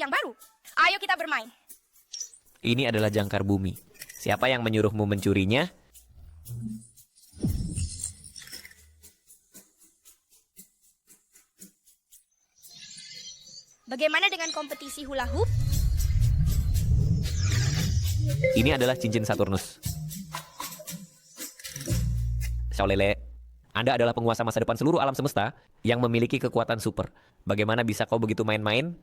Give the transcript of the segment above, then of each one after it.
yang baru. Ayo kita bermain. Ini adalah jangkar bumi. Siapa yang menyuruhmu mencurinya? Bagaimana dengan kompetisi hula hoop? Ini adalah cincin Saturnus. Xiaolele, Anda adalah penguasa masa depan seluruh alam semesta yang memiliki kekuatan super. Bagaimana bisa kau begitu main-main?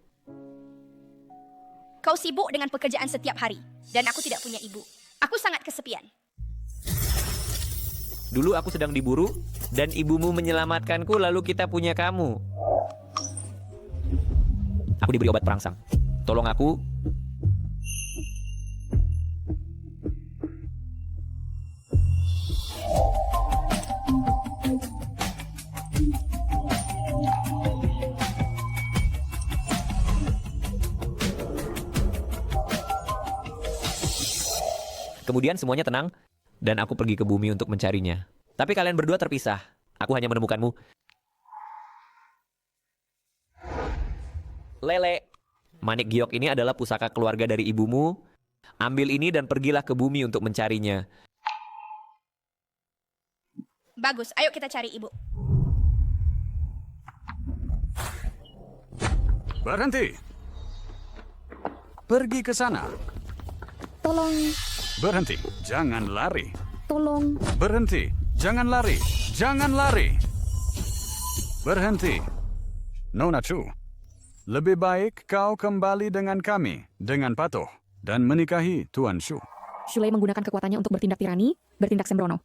Kau sibuk dengan pekerjaan setiap hari, dan aku tidak punya ibu. Aku sangat kesepian. Dulu aku sedang diburu, dan ibumu menyelamatkanku, lalu kita punya kamu. Aku diberi obat perangsang. Tolong aku. Kemudian semuanya tenang, dan aku pergi ke bumi untuk mencarinya. Tapi kalian berdua terpisah. Aku hanya menemukanmu. Lele, manik giok ini adalah pusaka keluarga dari ibumu. Ambil ini dan pergilah ke bumi untuk mencarinya. Bagus, ayo kita cari ibu. Berhenti. Pergi ke sana. Tolong, Berhenti. Jangan lari. tolong. Berhenti. Jangan lari. Jangan lari. Berhenti. Nona Chu. Lebih baik kau kembali dengan kami, dengan patuh, dan menikahi Tuan Shu. Shulei menggunakan kekuatannya untuk bertindak tirani, bertindak sembrono.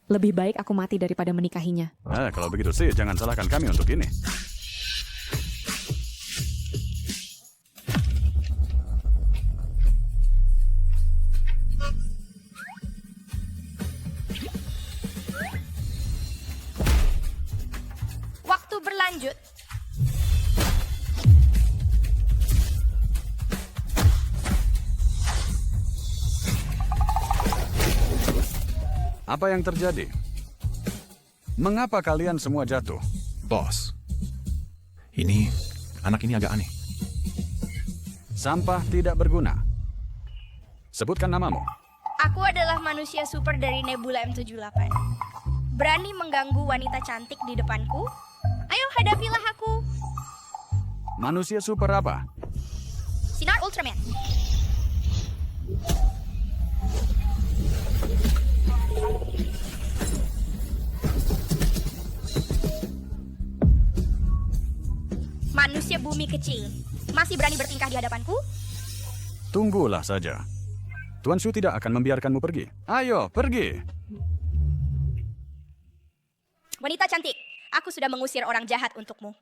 Lebih baik aku mati daripada menikahinya. Kalau begitu sih, jangan salahkan kami untuk ini. Waktu berlanjut. Apa yang terjadi? Mengapa kalian semua jatuh? Bos, anak ini agak aneh. Sampah tidak berguna. Sebutkan namamu. Aku adalah manusia super dari Nebula M78. Berani mengganggu wanita cantik di depanku? Ayo hadapilah aku. Manusia super apa? Sinar Ultraman. Manusia bumi kecil. Masih berani bertingkah di hadapanku? Tunggulah saja. Tuan Shu tidak akan membiarkanmu pergi. Ayo, pergi. Wanita cantik, aku sudah mengusir orang jahat untukmu.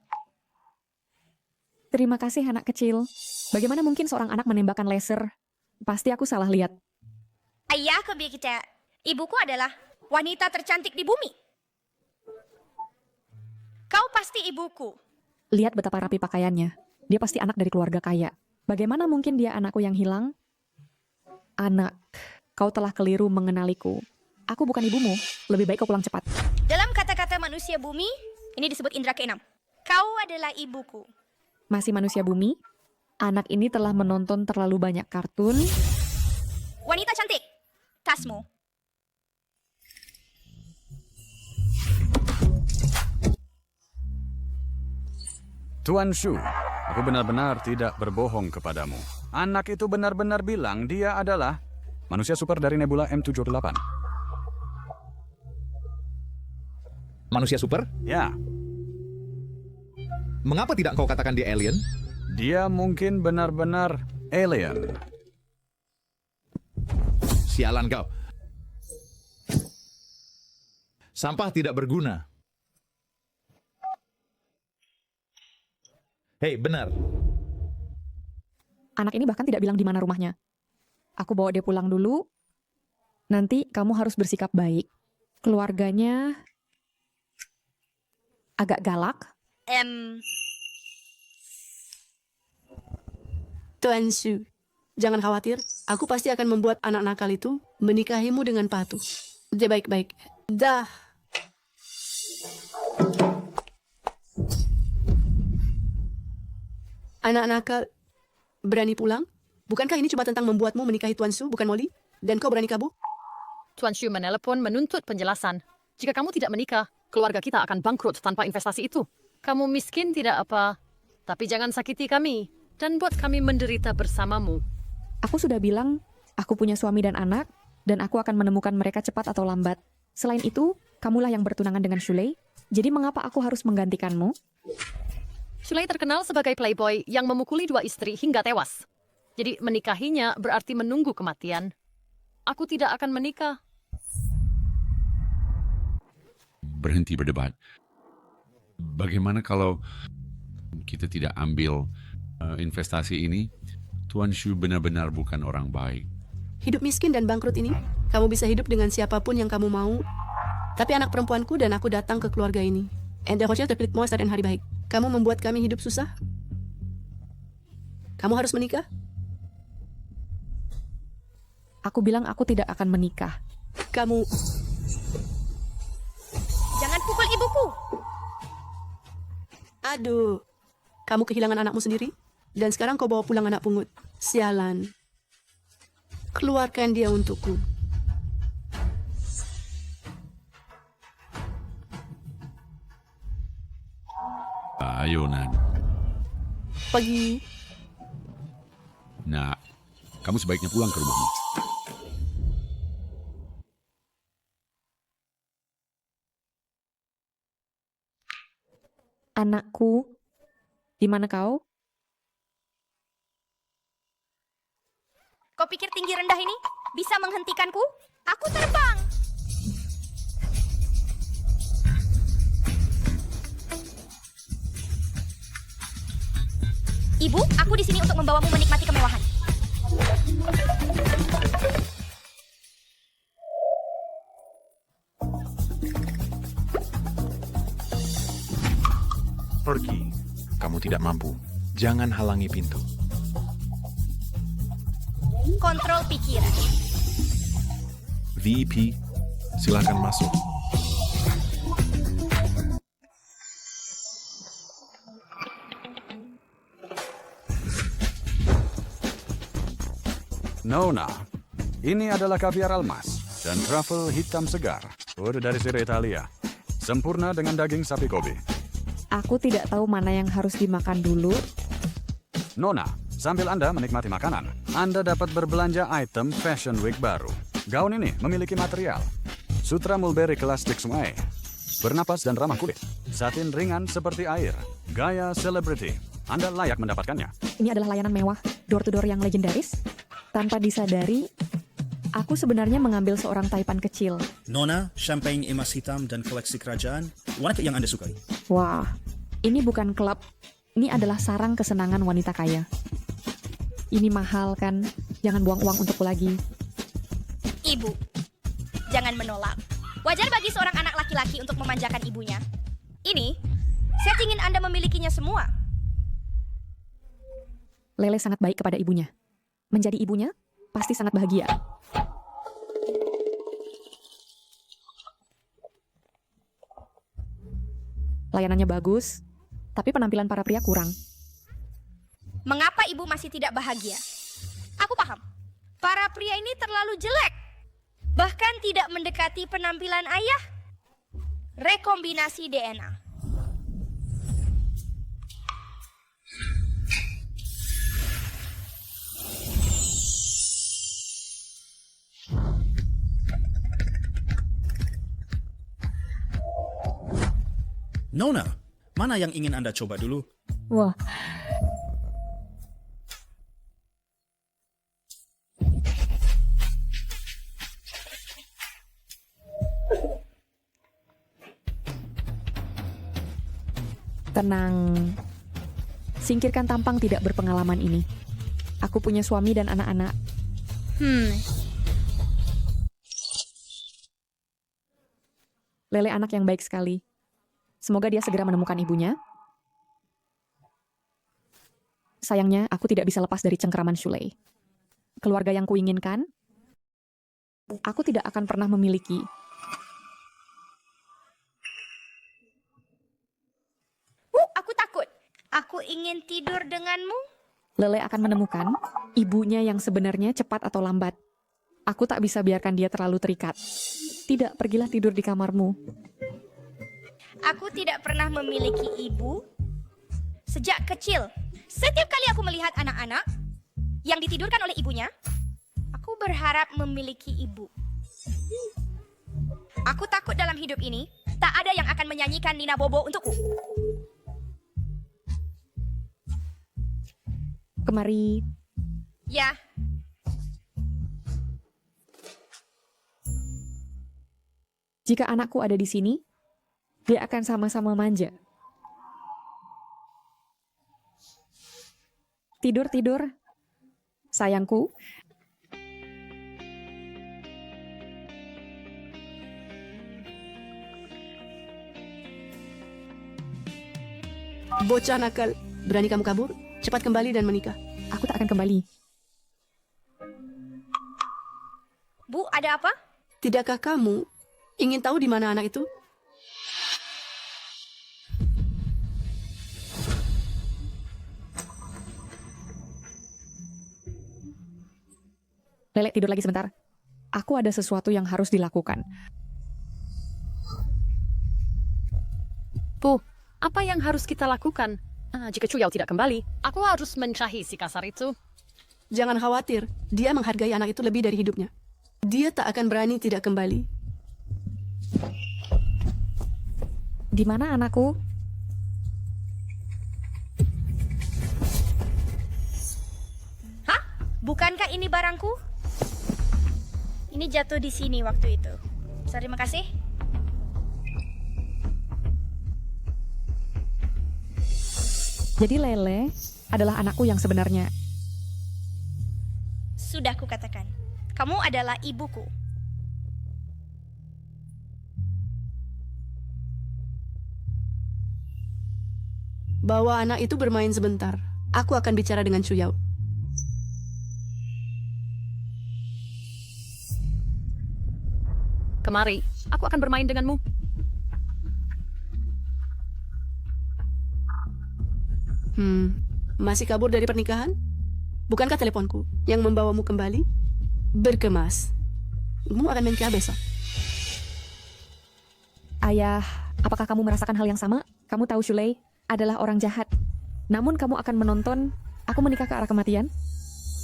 Terima kasih anak kecil. Bagaimana mungkin seorang anak menembakkan laser? Pasti aku salah lihat. Ayah kita. Ibuku adalah wanita tercantik di bumi. Kau pasti ibuku. Lihat betapa rapi pakaiannya. Dia pasti anak dari keluarga kaya. Bagaimana mungkin dia anakku yang hilang? Anak, kau telah keliru mengenaliku. Aku bukan ibumu. Lebih baik kau pulang cepat. Dalam kata-kata manusia bumi, ini disebut indera keenam. Kau adalah ibuku. Masih manusia bumi? Anak ini telah menonton terlalu banyak kartun. Wanita cantik, tasmu. Tuan Shu, aku benar-benar tidak berbohong kepadamu. Anak itu benar-benar bilang dia adalah manusia super dari Nebula M78. Manusia super? Ya, Mengapa tidak kau katakan dia alien? dia mungkin benar-benar alien. Sialan kau. Sampah tidak berguna. Hei, benar. Anak ini bahkan tidak bilang di mana rumahnya. Aku bawa dia pulang dulu. Nanti kamu harus bersikap baik. Keluarganya agak galak. Tuan Shu, jangan khawatir. Aku pasti akan membuat anak nakal itu menikahimu dengan patuh. Dia baik-baik. Dah. Anak nakal Berani pulang? Bukankah ini cuma tentang membuatmu menikahi Tuan Su, bukan Molly? Dan kau berani kabur? Tuan Shu menelepon menuntut penjelasan. Jika kamu tidak menikah, keluarga kita akan bangkrut tanpa investasi itu. Kamu miskin tidak apa, tapi jangan sakiti kami dan buat kami menderita bersamamu. Aku sudah bilang, aku punya suami dan anak, dan aku akan menemukan mereka cepat atau lambat. Selain itu, kamulah yang bertunangan dengan Shulei. Jadi mengapa aku harus menggantikanmu? Shulei terkenal sebagai playboy yang memukuli 2 istri hingga tewas. Jadi menikahinya berarti menunggu kematian. Aku tidak akan menikah. Berhenti berdebat. Bagaimana kalau kita tidak ambil investasi ini? Tuan Shu benar-benar bukan orang baik. Hidup miskin dan bangkrut ini, kamu bisa hidup dengan siapapun yang kamu mau. Tapi anak perempuanku dan aku datang ke keluarga ini. And the hotel terpilih mau dan hari baik. Kamu membuat kami hidup susah? Kamu harus menikah? Aku bilang aku tidak akan menikah. Kamu... Jangan pukul ibuku. Aduh, kamu kehilangan anakmu sendiri? Dan sekarang kau bawa pulang anak pungut. Sialan. Keluarkan dia untukku. Ayo, Nan. Pergi. Nak, kamu sebaiknya pulang ke rumahmu. Anakku, di mana kau? Kau pikir tinggi rendah ini bisa menghentikanku? Aku terbang. Ibu, aku di sini untuk membawamu menikmati kemewahan. Pergi. Kamu tidak mampu. Jangan halangi pintu. Kontrol pikiran. VP, silakan masuk. Nona, ini adalah kaviar almas dan truffle hitam segar. Udah dari siri Italia. Sempurna dengan daging sapi Kobe. Aku tidak tahu mana yang harus dimakan dulu. Nona, sambil Anda menikmati makanan, Anda dapat berbelanja item Fashion Week baru. Gaun ini memiliki material sutra mulberry kelas stik sungai, bernapas dan ramah kulit, satin ringan seperti air, gaya selebriti. Anda layak mendapatkannya. Ini adalah layanan mewah, door-to-door yang legendaris. Tanpa disadari, aku sebenarnya mengambil seorang taipan kecil. Nona, champagne emas hitam dan koleksi kerajaan, warna yang Anda sukai. Wah, ini bukan klub. Ini adalah sarang kesenangan wanita kaya. Ini mahal kan? Jangan buang uang untukku lagi. Ibu, jangan menolak. Wajar bagi seorang anak laki-laki untuk memanjakan ibunya. Ini, saya ingin Anda memilikinya semua. Lele sangat baik kepada ibunya. Menjadi ibunya pasti sangat bahagia. Layanannya bagus, tapi penampilan para pria kurang. Mengapa ibu masih tidak bahagia? Aku paham. Para pria ini terlalu jelek. Bahkan tidak mendekati penampilan ayah. Rekombinasi DNA. Nona, mana yang ingin Anda coba dulu? Wah, tenang. Singkirkan tampang tidak berpengalaman ini. Aku punya suami dan anak-anak. Lele anak yang baik sekali. Semoga dia segera menemukan ibunya. Sayangnya, aku tidak bisa lepas dari cengkeraman Shulei. Keluarga yang kuinginkan, aku tidak akan pernah memiliki. Aku takut. Aku ingin tidur denganmu. Lele akan menemukan ibunya yang sebenarnya cepat atau lambat. Aku tak bisa biarkan dia terlalu terikat. Tidak, pergilah tidur di kamarmu. Aku tidak pernah memiliki ibu sejak kecil. Setiap kali aku melihat anak-anak yang ditidurkan oleh ibunya, aku berharap memiliki ibu. Aku takut dalam hidup ini tak ada yang akan menyanyikan Nina Bobo untukku. Kemari. Ya, Jika anakku ada di sini, dia akan sama-sama manja. Tidur, tidur. Sayangku. Bocah nakal, berani kamu kabur? Cepat kembali dan menikah. Aku tak akan kembali. Bu, ada apa? Tidakkah kamu ingin tahu di mana anak itu? Lele, tidur lagi sebentar. Aku ada sesuatu yang harus dilakukan. Bu, apa yang harus kita lakukan? Jika Chuyao tidak kembali, aku harus mencari si kasar itu. Jangan khawatir, dia menghargai anak itu lebih dari hidupnya. Dia tak akan berani tidak kembali. Di mana anakku? Hah? Bukankah ini barangku? Ini jatuh di sini waktu itu. Terima kasih. Jadi Lele adalah anakku yang sebenarnya. Sudah kukatakan, kamu adalah ibuku. Bawa anak itu bermain sebentar. Aku akan bicara dengan Chuyao. Kemari, aku akan bermain denganmu. Masih kabur dari pernikahan? Bukankah teleponku yang membawamu kembali? Berkemas. Kamu akan menikah besok. Ayah, apakah kamu merasakan hal yang sama? Kamu tahu Shulei adalah orang jahat. Namun kamu akan menonton aku menikah ke arah kematian?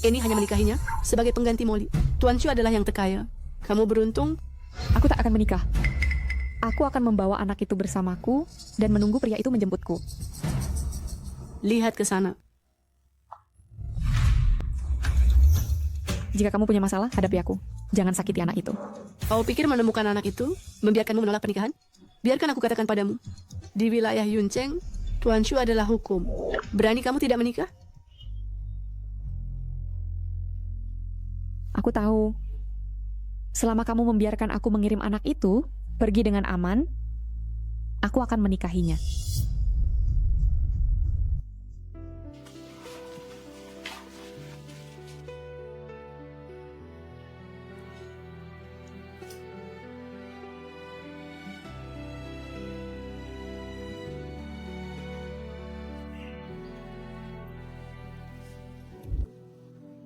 Ini hanya menikahinya sebagai pengganti Molly. Tuan Chu adalah yang terkaya. Kamu beruntung. Aku tak akan menikah. Aku akan membawa anak itu bersamaku dan menunggu pria itu menjemputku. Lihat ke sana. Jika kamu punya masalah, hadapi aku. Jangan sakiti anak itu. Kau pikir menemukan anak itu membiarkanmu menolak pernikahan? Biarkan aku katakan padamu. Di wilayah Yuncheng, Tuan Chu adalah hukum. Berani kamu tidak menikah? Aku tahu. Selama kamu membiarkan aku mengirim anak itu pergi dengan aman, aku akan menikahinya.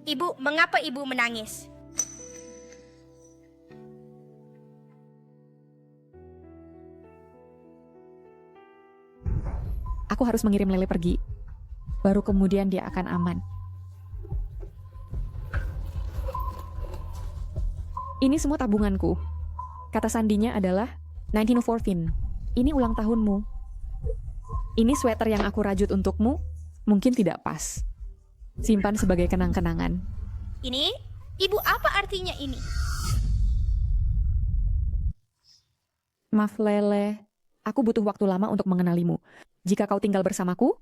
Ibu, mengapa ibu menangis? Aku harus mengirim Lele pergi. Baru kemudian dia akan aman. Ini semua tabunganku. Kata sandinya adalah 1904 Vin. Ini ulang tahunmu. Ini sweater yang aku rajut untukmu. Mungkin tidak pas. Simpan sebagai kenang-kenangan. Ini? Ibu, apa artinya ini? Maaf Lele, aku butuh waktu lama untuk mengenalimu. Jika kau tinggal bersamaku,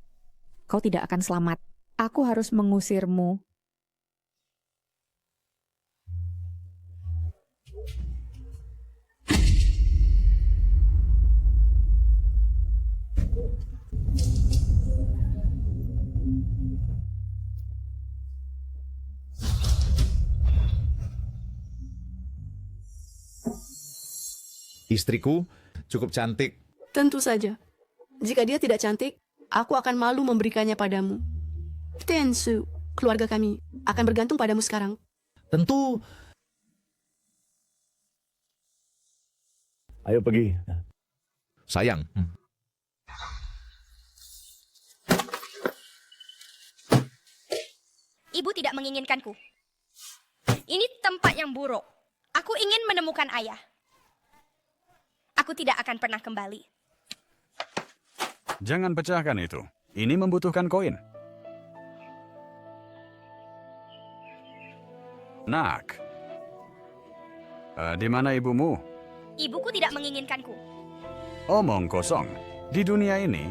kau tidak akan selamat. Aku harus mengusirmu. Istriku cukup cantik. Tentu saja. Jika dia tidak cantik, aku akan malu memberikannya padamu. Tensu. keluarga kami akan bergantung padamu sekarang. Tentu. Ayo pergi. Sayang. Ibu tidak menginginkanku. Ini tempat yang buruk. Aku ingin menemukan ayah. Aku tidak akan pernah kembali. Jangan pecahkan itu. Ini membutuhkan koin. Nak. Di mana ibumu? Ibuku tidak menginginkanku. Omong kosong. Di dunia ini,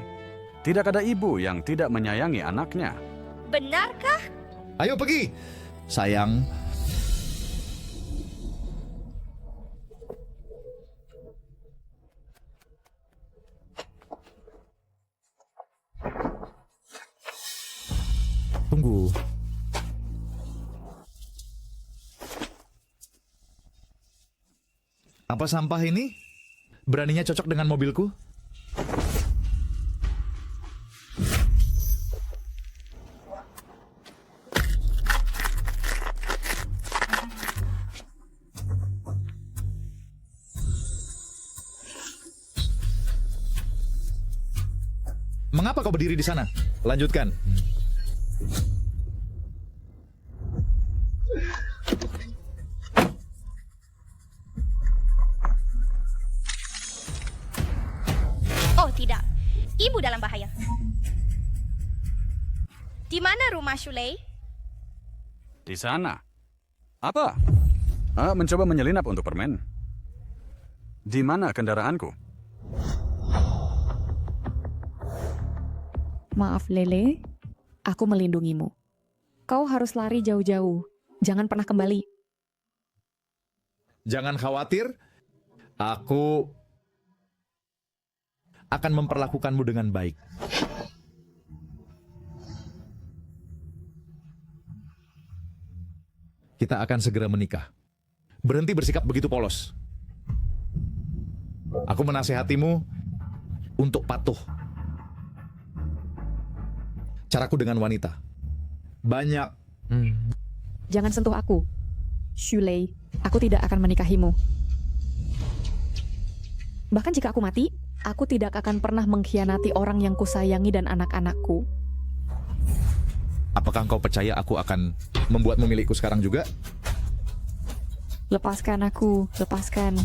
tidak ada ibu yang tidak menyayangi anaknya. Benarkah? Ayo pergi. Sayang. Tunggu. Apa sampah ini? Beraninya cocok dengan mobilku? Mengapa kau berdiri di sana? Lanjutkan. Oh tidak, ibu dalam bahaya. Di mana rumah Shulei? Di sana. Apa? Mencoba menyelinap untuk permen. Di mana kendaraanku? Maaf Lele, aku melindungimu. Kau harus lari jauh-jauh. Jangan pernah kembali. Jangan khawatir, aku akan memperlakukanmu dengan baik. Kita akan segera menikah. Berhenti bersikap begitu polos. Aku menasehatimu untuk patuh. Caraku dengan wanita. Banyak. Jangan sentuh aku. Shulei, aku tidak akan menikahimu. Bahkan jika aku mati, aku tidak akan pernah mengkhianati orang yang kusayangi dan anak-anakku. Apakah engkau percaya aku akan membuatmu milikku sekarang juga? Lepaskan aku, lepaskan.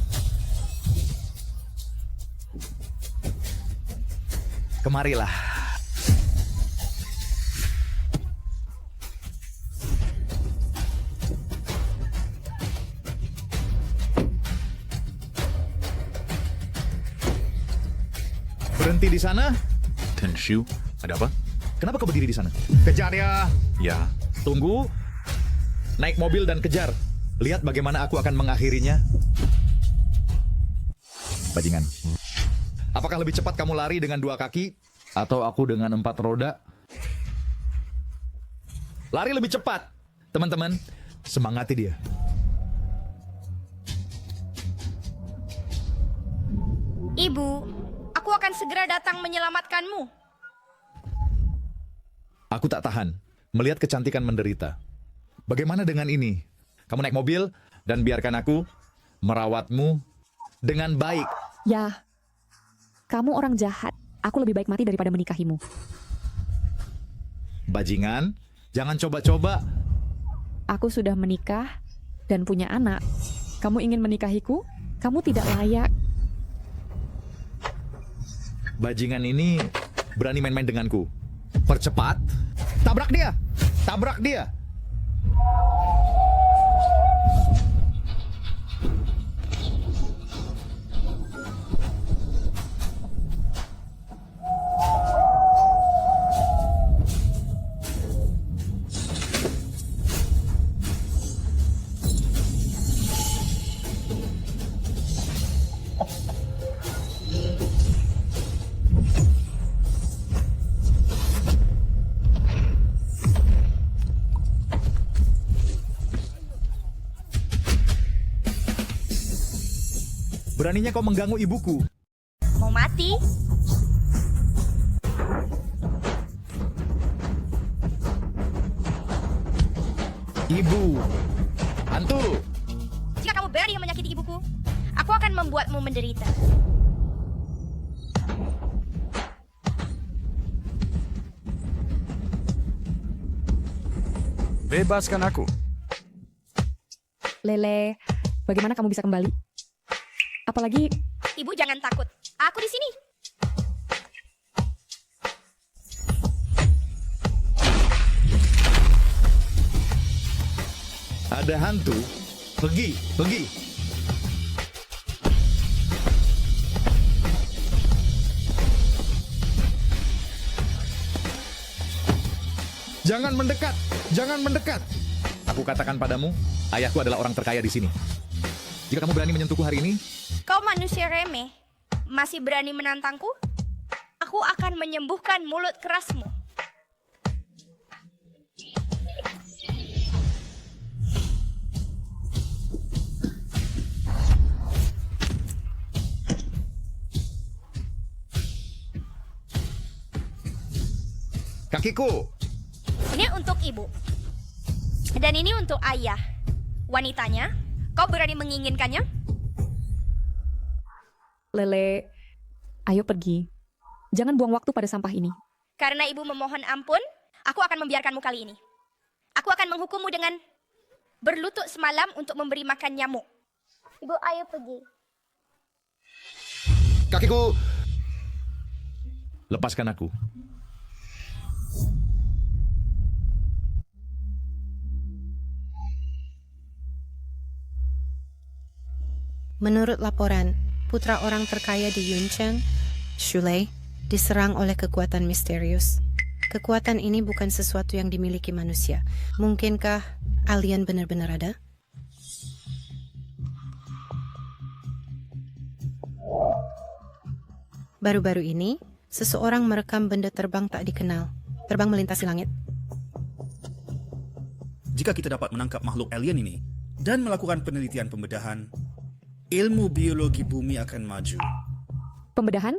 Kemarilah. Berhenti di sana. Tenshu, ada apa? Kenapa kau berdiri di sana? Kejar ya. Ya, Tunggu. Naik mobil dan kejar. Lihat bagaimana aku akan mengakhirinya. Bajingan. Apakah lebih cepat kamu lari dengan 2 kaki atau aku dengan 4 roda? Lari lebih cepat. Teman-teman, semangati dia. Ibu, aku akan segera datang menyelamatkanmu. Aku tak tahan melihat kecantikan menderita. Bagaimana dengan ini? Kamu naik mobil dan biarkan aku merawatmu dengan baik. Ya, kamu orang jahat. Aku lebih baik mati daripada menikahimu. Bajingan, jangan coba-coba. Aku sudah menikah dan punya anak. Kamu ingin menikahiku? Kamu tidak layak. Bajingan ini berani main-main denganku. Percepat. Tabrak dia. Tabrak dia. Beraninya kau mengganggu ibuku. Mau mati? ibu. Hantu. Jika kamu berani menyakiti ibuku, aku akan membuatmu menderita. Bebaskan aku. Lele, bagaimana kamu bisa kembali? Apalagi Ibu jangan takut. Aku di sini. Ada hantu. Pergi, pergi. Jangan mendekat, jangan mendekat. Aku katakan padamu, ayahku adalah orang terkaya di sini. Jika kamu berani menyentuhku hari ini, Kau manusia remeh. Masih berani menantangku? Aku akan menyembuhkan mulut kerasmu. kakiku. Ini untuk ibu. Dan ini untuk ayah. Wanitanya, kau berani menginginkannya? Lele, ayo pergi. Jangan buang waktu pada sampah ini. Karena ibu memohon ampun, aku akan membiarkanmu kali ini. Aku akan menghukummu dengan berlutut semalam untuk memberi makan nyamuk. Ibu, ayo pergi. Kakiku. Lepaskan aku. Menurut laporan, putra orang terkaya di Yuncheng, Shulei, diserang oleh kekuatan misterius. Kekuatan ini bukan sesuatu yang dimiliki manusia. Mungkinkah alien benar-benar ada? Baru-baru ini, seseorang merekam benda terbang tak dikenal, terbang melintasi langit. Jika kita dapat menangkap makhluk alien ini dan melakukan penelitian pembedahan, ilmu biologi bumi akan maju. Pembedahan?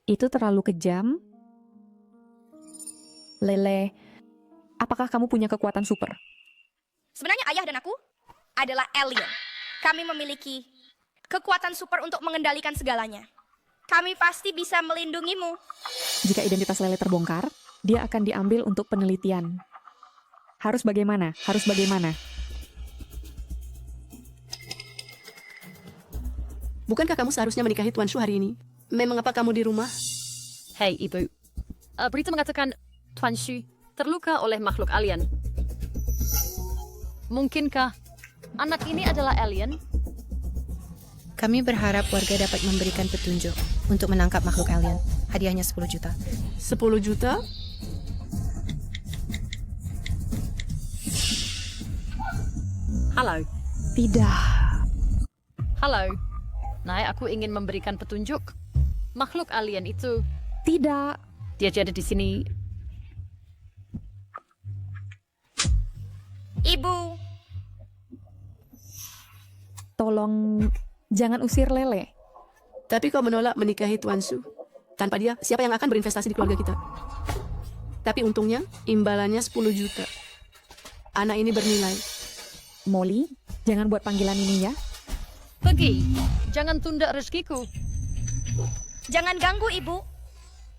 Itu terlalu kejam. Lele, apakah kamu punya kekuatan super? Sebenarnya ayah dan aku adalah alien. Kami memiliki kekuatan super untuk mengendalikan segalanya. Kami pasti bisa melindungimu. Jika identitas Lele terbongkar, dia akan diambil untuk penelitian. Harus bagaimana? Harus bagaimana? Bukankah kamu seharusnya menikahi Tuan Shu hari ini? Memang apa kamu di rumah? Hei ibu, berita mengatakan Tuan Shu terluka oleh makhluk alien. Mungkinkah anak ini adalah alien? Kami berharap warga dapat memberikan petunjuk untuk menangkap makhluk alien. Hadiahnya 10 juta. 10 juta? Halo. Tidak. Halo. Aku ingin memberikan petunjuk. Makhluk alien itu Tidak. dia ada di sini. Ibu, Tolong jangan usir Lele. Tapi kau menolak menikahi Tuan Shu. Tanpa dia, siapa yang akan berinvestasi di keluarga kita? Tapi untungnya, imbalannya 10 juta. Anak ini bernilai. Molly, jangan buat panggilan ini ya. Pergi. Jangan tunda rezekiku. jangan ganggu ibu.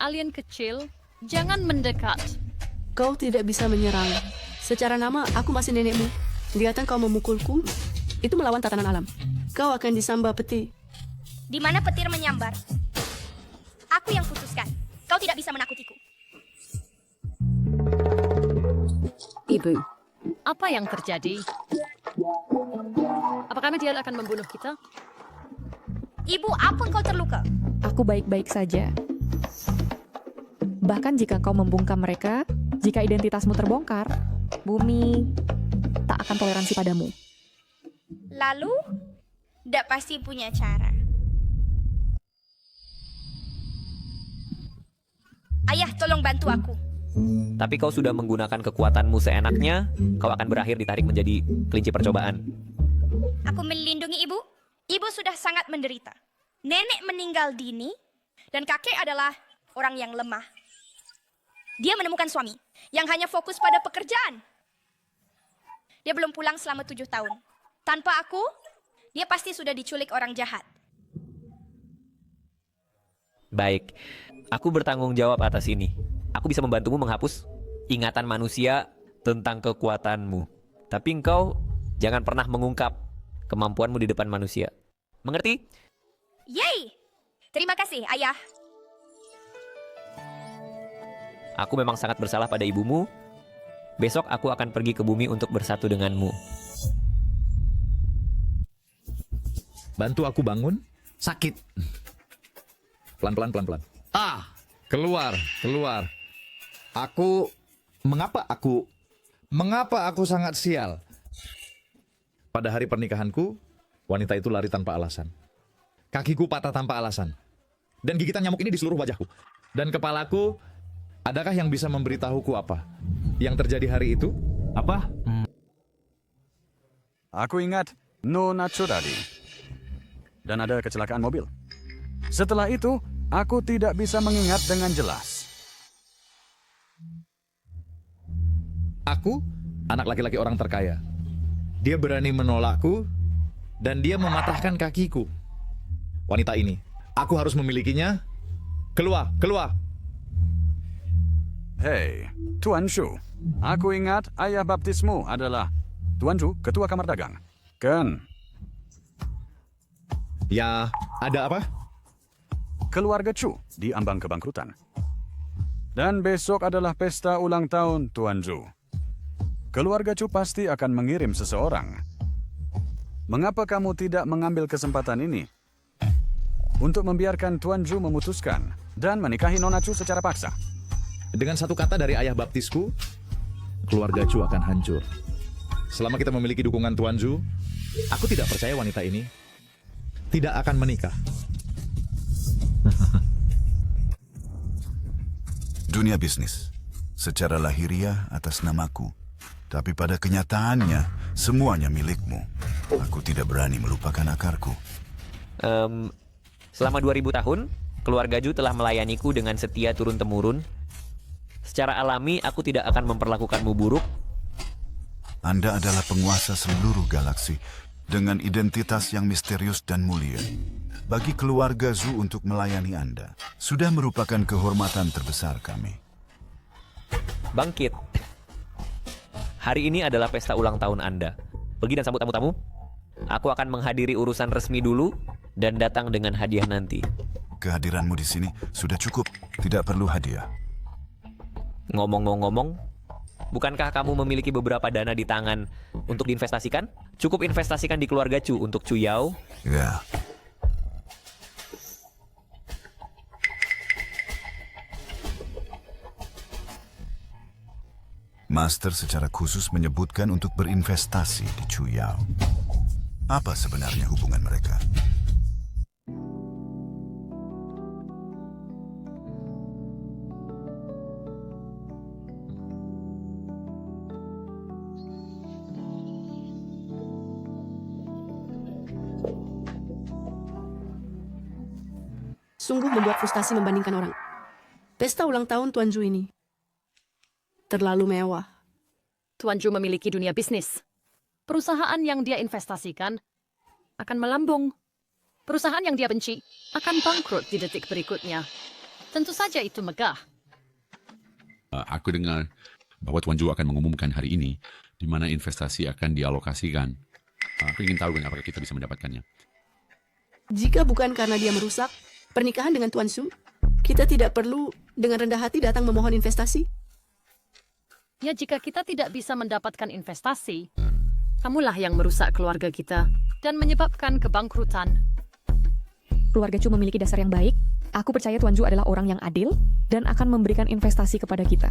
Alien kecil, jangan mendekat. Kau tidak bisa menyerang. Secara nama, aku masih nenekmu. Lihatkan kau memukulku, itu melawan tatanan alam. Kau akan disamba peti. Di mana petir menyambar. Aku yang putuskan. Kau tidak bisa menakutiku. Ibu, apa yang terjadi? Apakah dia akan membunuh kita? Ibu, apa kau terluka? Aku baik-baik saja. Bahkan jika kau membungkam mereka, jika identitasmu terbongkar, bumi tak akan toleransi padamu. Lalu, ndak pasti punya cara. Ayah, tolong bantu aku. Tapi kau sudah menggunakan kekuatanmu seenaknya, kau akan berakhir ditarik menjadi kelinci percobaan. Aku melindungi ibu. Ibu sudah sangat menderita. Nenek meninggal dini, dan kakek adalah orang yang lemah. Dia menemukan suami yang hanya fokus pada pekerjaan. Dia belum pulang selama 7 tahun. Tanpa aku, dia pasti sudah diculik orang jahat. Baik, aku bertanggung jawab atas ini. Aku bisa membantumu menghapus ingatan manusia tentang kekuatanmu. Tapi engkau jangan pernah mengungkap kemampuanmu di depan manusia. Mengerti? Yeay! Terima kasih, Ayah. Aku memang sangat bersalah pada ibumu. Besok aku akan pergi ke bumi untuk bersatu denganmu. Bantu aku bangun. Sakit. Pelan-pelan, pelan-pelan. Keluar. Mengapa aku sangat sial? Pada hari pernikahanku, wanita itu lari tanpa alasan. Kakiku patah tanpa alasan. Dan gigitan nyamuk ini di seluruh wajahku. Dan kepalaku, adakah yang bisa memberitahuku apa yang terjadi hari itu? Apa? Aku ingat Nona tadi. Dan ada kecelakaan mobil. Setelah itu, aku tidak bisa mengingat dengan jelas. Aku, anak laki-laki orang terkaya. Dia berani menolakku, dan dia mematahkan kakiku. Wanita ini, aku harus memilikinya. Keluar. Hei, Tuan Shu. Aku ingat ayah baptismu adalah Tuan Shu, ketua kamar dagang. Kan? Ya, ada apa? Keluarga Chu di ambang kebangkrutan. Dan besok adalah pesta ulang tahun Tuan Zhu. Keluarga Chu pasti akan mengirim seseorang. Mengapa kamu tidak mengambil kesempatan ini untuk membiarkan Tuan Zhu memutuskan dan menikahi Nona Chu secara paksa? Dengan satu kata dari ayah baptisku, keluarga Chu akan hancur. Selama kita memiliki dukungan Tuan Zhu, aku tidak percaya wanita ini tidak akan menikah. Dunia bisnis, secara lahiriah atas namaku, tapi pada kenyataannya semuanya milikmu. Aku tidak berani melupakan akarku. Selama 2000 tahun, keluarga Ju telah melayaniku dengan setia turun-temurun. Secara alami, aku tidak akan memperlakukanmu buruk. Anda adalah penguasa seluruh galaksi dengan identitas yang misterius dan mulia. Bagi keluarga Zhu untuk melayani Anda sudah merupakan kehormatan terbesar kami. Bangkit. Hari ini adalah pesta ulang tahun Anda. Pergi dan sambut tamu-tamu. Aku akan menghadiri urusan resmi dulu dan datang dengan hadiah nanti. Kehadiranmu di sini sudah cukup, tidak perlu hadiah. Ngomong-ngomong, bukankah kamu memiliki beberapa dana di tangan untuk diinvestasikan? Cukup investasikan di keluarga Chu untuk Chu Yao. Ya. Master secara khusus menyebutkan untuk berinvestasi di Chu Yao. Apa sebenarnya hubungan mereka? Sungguh membuat frustasi membandingkan orang. Pesta ulang tahun Tuan Zhu ini terlalu mewah. Tuan Zhu memiliki dunia bisnis. Perusahaan yang dia investasikan akan melambung. Perusahaan yang dia benci akan bangkrut di detik berikutnya. Tentu saja itu megah. Aku dengar bahwa Tuan Zhu akan mengumumkan hari ini di mana investasi akan dialokasikan. Aku ingin tahu apakah kita bisa mendapatkannya. Jika bukan karena dia merusak pernikahan dengan Tuan Zhu, kita tidak perlu dengan rendah hati datang memohon investasi. Ya, jika kita tidak bisa mendapatkan investasi, kamulah yang merusak keluarga kita dan menyebabkan kebangkrutan. Keluarga Chu memiliki dasar yang baik. Aku percaya Tuan Zhu adalah orang yang adil dan akan memberikan investasi kepada kita.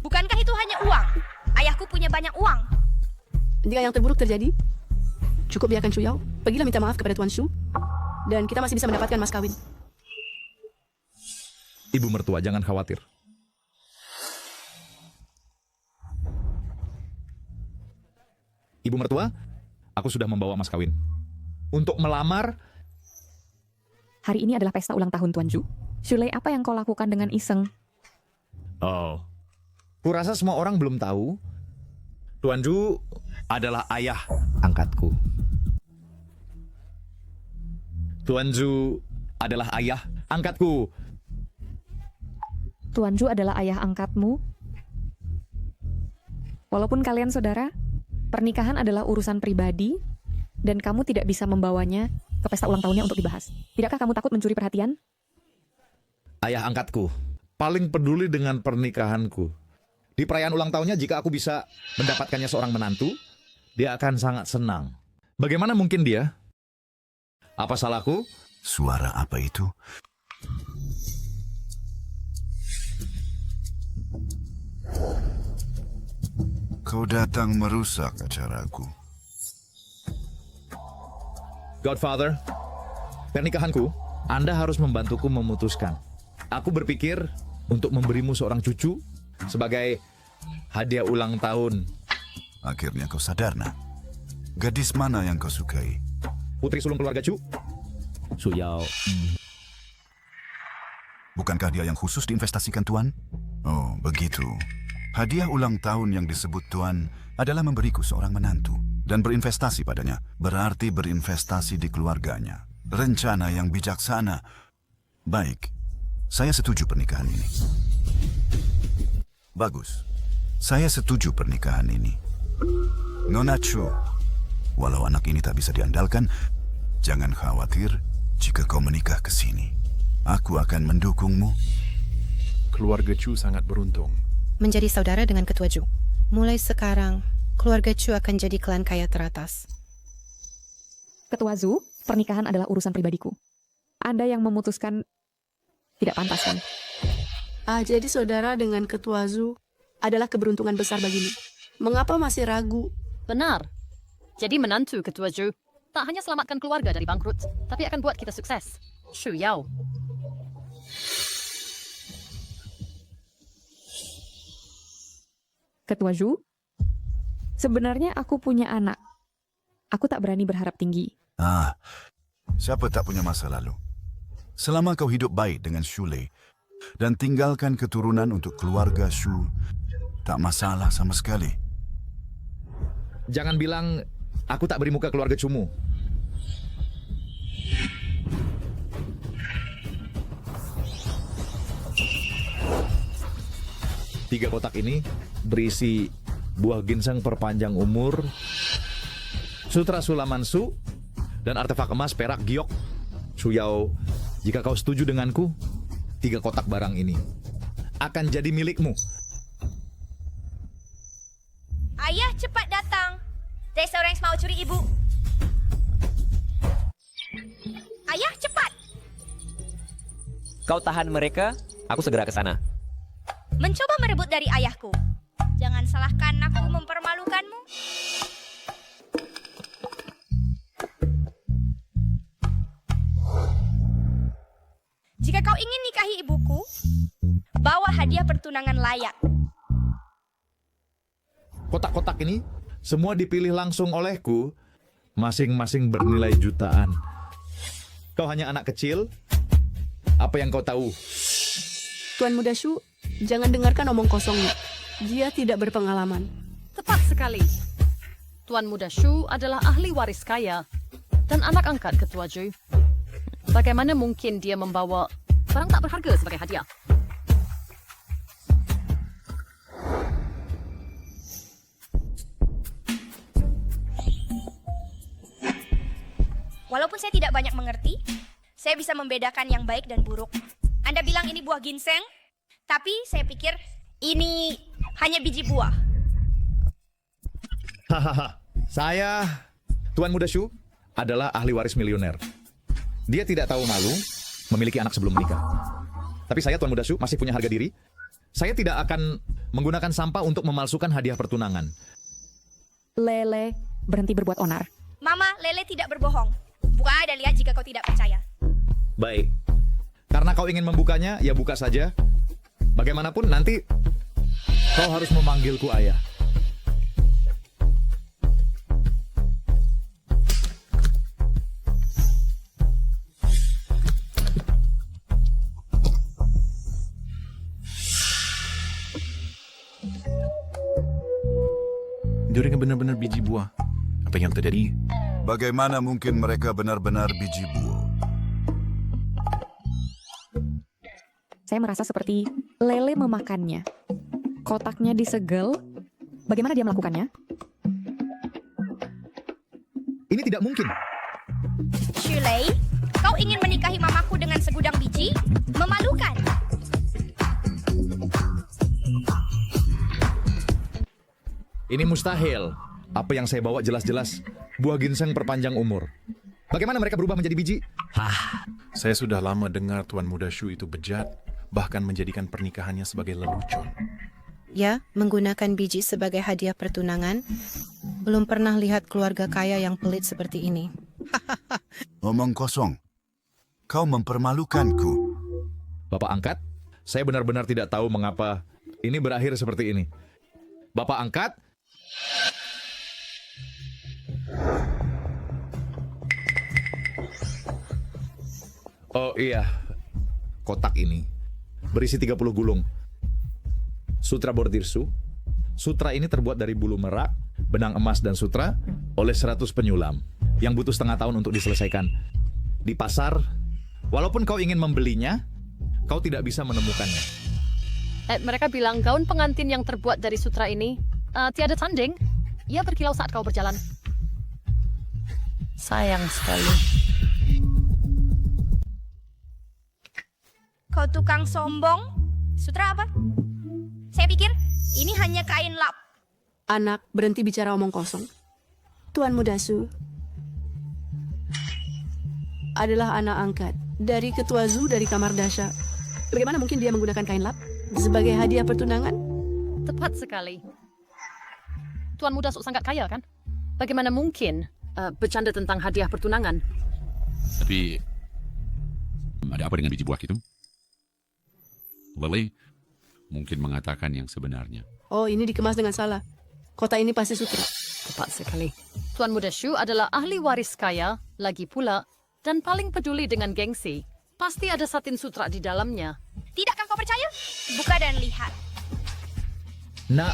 Bukankah itu hanya uang? Ayahku punya banyak uang. Jika yang terburuk terjadi, cukup biarkan Chu Yao. Pergilah minta maaf kepada Tuan Zhu, dan kita masih bisa mendapatkan mas kawin. Ibu mertua, jangan khawatir. Ibu mertua, aku sudah membawa mas kawin. Untuk melamar... Hari ini adalah pesta ulang tahun Tuan Zhu. Shulei, apa yang kau lakukan dengan iseng? Oh, Kurasa semua orang belum tahu, Tuan Zhu adalah ayah angkatku. Tuan Zhu adalah ayah angkatku. Tuan Zhu adalah ayah angkatmu. Walaupun kalian saudara, pernikahan adalah urusan pribadi dan kamu tidak bisa membawanya ke pesta ulang tahunnya untuk dibahas. Tidakkah kamu takut mencuri perhatian? Ayah angkatku paling peduli dengan pernikahanku. Di perayaan ulang tahunnya, jika aku bisa mendapatkannya seorang menantu, dia akan sangat senang. Bagaimana mungkin dia? Apa salahku? Suara apa itu? Kau datang merusak acaraku. Godfather, pernikahanku, Anda harus membantuku memutuskan. Aku berpikir untuk memberimu seorang cucu sebagai hadiah ulang tahun. Akhirnya kau sadar, nak. Gadis mana yang kau sukai? Putri sulung keluarga Chu, Su Yao. Bukankah dia yang khusus diinvestasikan Tuan? Oh, begitu. Hadiah ulang tahun yang disebut Tuan adalah memberiku seorang menantu. Dan berinvestasi padanya berarti berinvestasi di keluarganya. Rencana yang bijaksana. Baik, saya setuju pernikahan ini. Bagus. Saya setuju pernikahan ini. Nona Chu, walau anak ini tak bisa diandalkan, jangan khawatir jika kau menikah ke sini. Aku akan mendukungmu. Keluarga Chu sangat beruntung. Menjadi saudara dengan Ketua Zhu. Mulai sekarang, keluarga Chu akan jadi klan kaya teratas. Ketua Zhu, pernikahan adalah urusan pribadiku. Anda yang memutuskan tidak pantas kan? Jadi saudara dengan Ketua Zhu adalah keberuntungan besar bagimu. Mengapa masih ragu? Benar. Jadi menantu Ketua Zhu tak hanya selamatkan keluarga dari bangkrut, tapi akan buat kita sukses. Shu Yao. Ketua Zhu, sebenarnya aku punya anak. Aku tak berani berharap tinggi. Siapa tak punya masa lalu? Selama kau hidup baik dengan Shulei dan tinggalkan keturunan untuk keluarga Shu, tak masalah sama sekali. Jangan bilang aku tak beri muka keluarga Cumu. Tiga kotak ini berisi buah ginseng perpanjang umur, sutra Sulamansu, dan artefak emas perak giok. Su Yao, jika kau setuju denganku, 3 kotak barang ini akan jadi milikmu. Ayah, cepat datang. Ada seorang yang mau curi ibu. Ayah, cepat. Kau tahan mereka, aku segera ke sana. Mencoba merebut dari ayahku. Jangan salahkan aku mempermalukanmu. Jika kau ingin nikahi ibuku, bawa hadiah pertunangan layak. Kotak-kotak ini semua dipilih langsung olehku, masing-masing bernilai jutaan. Kau hanya anak kecil, apa yang kau tahu? Tuan Muda Shu, jangan dengarkan omong kosongnya. Dia tidak berpengalaman. Tepat sekali. Tuan Muda Shu adalah ahli waris kaya dan anak angkat Ketua Zhu. Bagaimana mungkin dia membawa barang tak berharga sebagai hadiah? Walaupun saya tidak banyak mengerti, saya bisa membedakan yang baik dan buruk. Anda bilang ini buah ginseng, tapi saya pikir ini hanya biji buah. Hahaha, saya, Tuan Muda Shu, adalah ahli waris miliuner. Dia tidak tahu malu memiliki anak sebelum menikah. Tapi saya, Tuan Muda Shu, masih punya harga diri. Saya tidak akan menggunakan sampah untuk memalsukan hadiah pertunangan. Lele, berhenti berbuat onar. Mama, Lele tidak berbohong. Buka ada lihat jika kau tidak percaya. Baik. Karena kau ingin membukanya, ya buka saja. Bagaimanapun nanti kau harus memanggilku ayah. mereka benar-benar biji buah. Apa yang terjadi? Bagaimana mungkin mereka benar-benar biji buah? Saya merasa seperti lele memakannya. Kotaknya disegel. Bagaimana dia melakukannya? Ini tidak mungkin. Shirley, kau ingin menikahi mamaku dengan segudang biji? Memalukan. Ini mustahil. Apa yang saya bawa jelas-jelas buah ginseng perpanjang umur. Bagaimana mereka berubah menjadi biji? Saya sudah lama dengar Tuan Muda Shu itu bejat, bahkan menjadikan pernikahannya sebagai lelucon. Ya, menggunakan biji sebagai hadiah pertunangan. Belum pernah lihat keluarga kaya yang pelit seperti ini. Omong kosong. Kau mempermalukanku. Bapak angkat, saya benar-benar tidak tahu mengapa ini berakhir seperti ini. Bapak angkat. Oh iya, kotak ini berisi 30 gulung. Sutra bordirsu. Sutra ini terbuat dari bulu merak, benang emas dan sutra oleh 100 penyulam yang butuh setengah tahun untuk diselesaikan. Di pasar, walaupun kau ingin membelinya, kau tidak bisa menemukannya. Mereka bilang gaun pengantin yang terbuat dari sutra ini tiada tanding. Ia berkilau saat kau berjalan. Sayang sekali. Kau tukang sombong. Sutra apa? Saya pikir ini hanya kain lap. Anak, berhenti bicara omong kosong. Tuan Muda Shu adalah anak angkat dari ketua Zhu dari kamar Dasha. Bagaimana mungkin dia menggunakan kain lap sebagai hadiah pertunangan? Tepat sekali. Tuan Muda Shu sangat kaya, kan? Bagaimana mungkin bercanda tentang hadiah pertunangan? Tapi ada apa dengan biji buah itu? Lele mungkin mengatakan yang sebenarnya. Oh, ini dikemas dengan salah. Kota ini pasti sutra. Tepat sekali. Tuan Muda Shu adalah ahli waris kaya, lagi pula, dan paling peduli dengan gengsi. Pasti ada satin sutra di dalamnya. Tidakkah kau percaya? Buka dan lihat. Nah,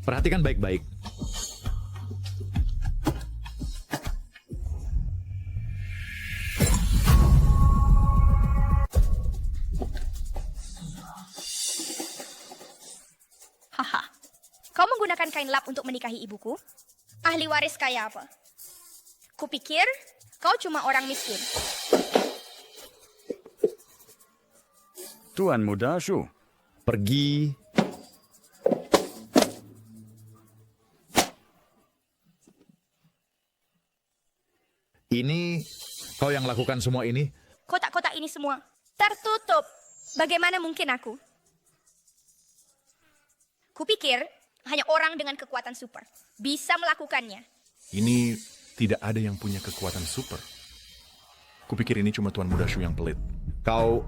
perhatikan baik-baik. Haha. Kau menggunakan kain lap untuk menikahi ibuku? Ahli waris kaya apa? Kupikir kau cuma orang miskin. Tuan Muda Shu. Pergi. Ini kau yang lakukan semua ini? Kotak-kotak ini semua tertutup. Bagaimana mungkin aku? Kupikir hanya orang dengan kekuatan super bisa melakukannya. Ini tidak ada yang punya kekuatan super. Kupikir ini cuma Tuan Muda Shu yang pelit. Kau...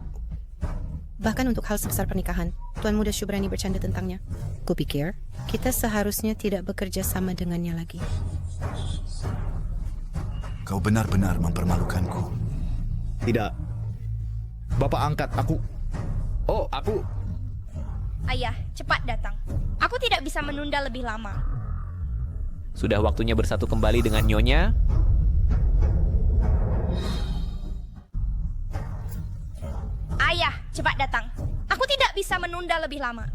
Bahkan untuk hal sebesar pernikahan, Tuan Muda Shu berani bercanda tentangnya. Kupikir kita seharusnya tidak bekerja sama dengannya lagi. Kau benar-benar mempermalukanku. Tidak. Bapak angkat, aku... Oh, aku... Ayah, cepat datang. Aku tidak bisa menunda lebih lama. Sudah waktunya bersatu kembali dengan Nyonya. Ayah, cepat datang. Aku tidak bisa menunda lebih lama.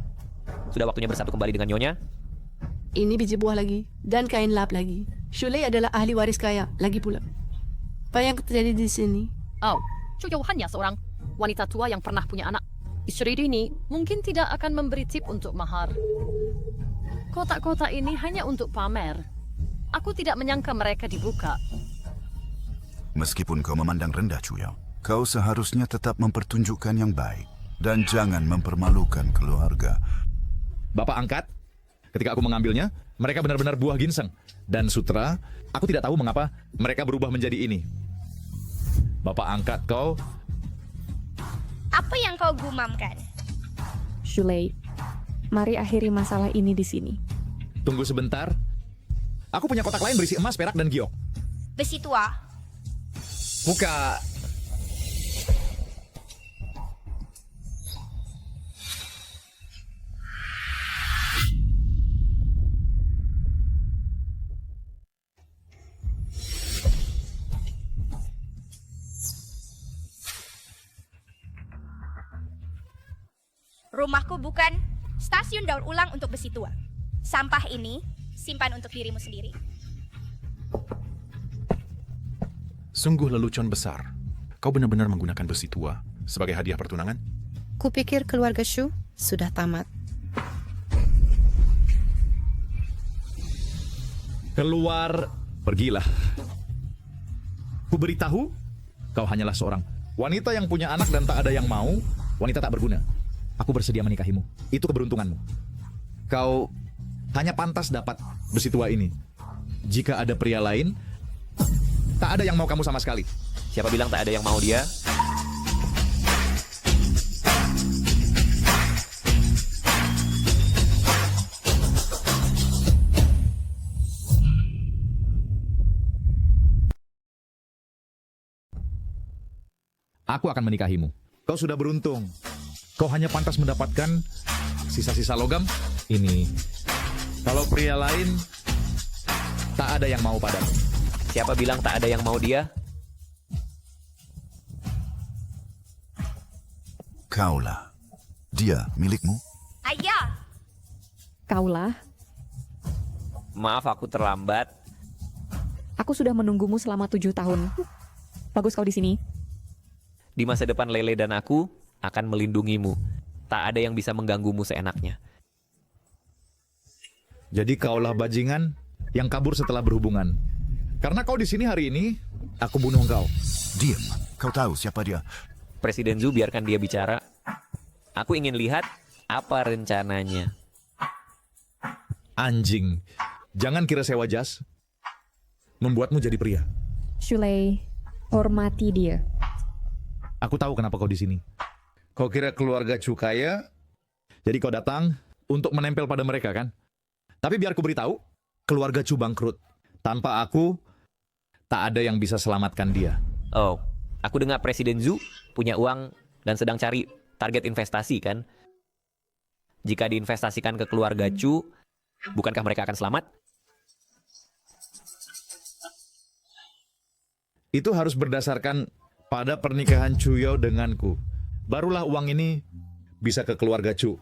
Sudah waktunya bersatu kembali dengan Nyonya. Ini biji buah lagi dan kain lap lagi. Shulei adalah ahli waris kaya lagi pula. Apa yang terjadi di sini? Oh, Chu You hanya seorang wanita tua yang pernah punya anak. Istri ini mungkin tidak akan memberi tip untuk mahar. Kotak-kotak ini hanya untuk pamer. Aku tidak menyangka mereka dibuka. Meskipun kau memandang rendah Chuyao, kau seharusnya tetap mempertunjukkan yang baik. Dan jangan mempermalukan keluarga. Bapak angkat, ketika aku mengambilnya, mereka benar-benar buah ginseng. Dan sutra, aku tidak tahu mengapa mereka berubah menjadi ini. Bapak angkat kau... Apa yang kau gumamkan? Shulei, mari akhiri masalah ini di sini. Tunggu sebentar. Aku punya kotak lain berisi emas, perak, dan giok. Besi tua. Buka. Rumahku bukan stasiun daur ulang untuk besi tua. Sampah ini simpan untuk dirimu sendiri. Sungguh lelucon besar. Kau benar-benar menggunakan besi tua sebagai hadiah pertunangan? Kupikir keluarga Shu sudah tamat. Keluar, pergilah. Ku beritahu, kau hanyalah seorang wanita yang punya anak dan tak ada yang mau, wanita tak berguna. Aku bersedia menikahimu. Itu keberuntunganmu. Kau hanya pantas dapat besi tua ini. Jika ada pria lain, tak ada yang mau kamu sama sekali. Siapa bilang tak ada yang mau dia? Aku akan menikahimu. Kau sudah beruntung. Kau hanya pantas mendapatkan sisa-sisa logam ini. Kalau pria lain, tak ada yang mau padamu. Siapa bilang tak ada yang mau dia? Kaulah. Dia milikmu? Ayah! Kaulah, Maaf aku terlambat. aku sudah menunggumu selama 7 tahun. Bagus kau di sini. Di masa depan Lele dan aku akan melindungimu. Tak ada yang bisa mengganggumu seenaknya. Jadi kaulah bajingan yang kabur setelah berhubungan. Karena kau di sini hari ini, aku bunuh engkau. Diam. Kau tahu siapa dia? Presiden Zhu, biarkan dia bicara. Aku ingin lihat apa rencananya. Anjing. Jangan kira sewa jas membuatmu jadi pria. Shulei, hormati dia. Aku tahu kenapa kau di sini. Kau kira keluarga Chu kaya? Jadi kau datang untuk menempel pada mereka kan? Tapi biar ku beritahu, keluarga Chu bangkrut. Tanpa aku, tak ada yang bisa selamatkan dia. Oh, aku dengar Presiden Zhu punya uang dan sedang cari target investasi kan? Jika diinvestasikan ke keluarga Chu, bukankah mereka akan selamat? Itu harus berdasarkan pada pernikahan Chu Yao denganku. Barulah uang ini bisa ke keluarga Chu.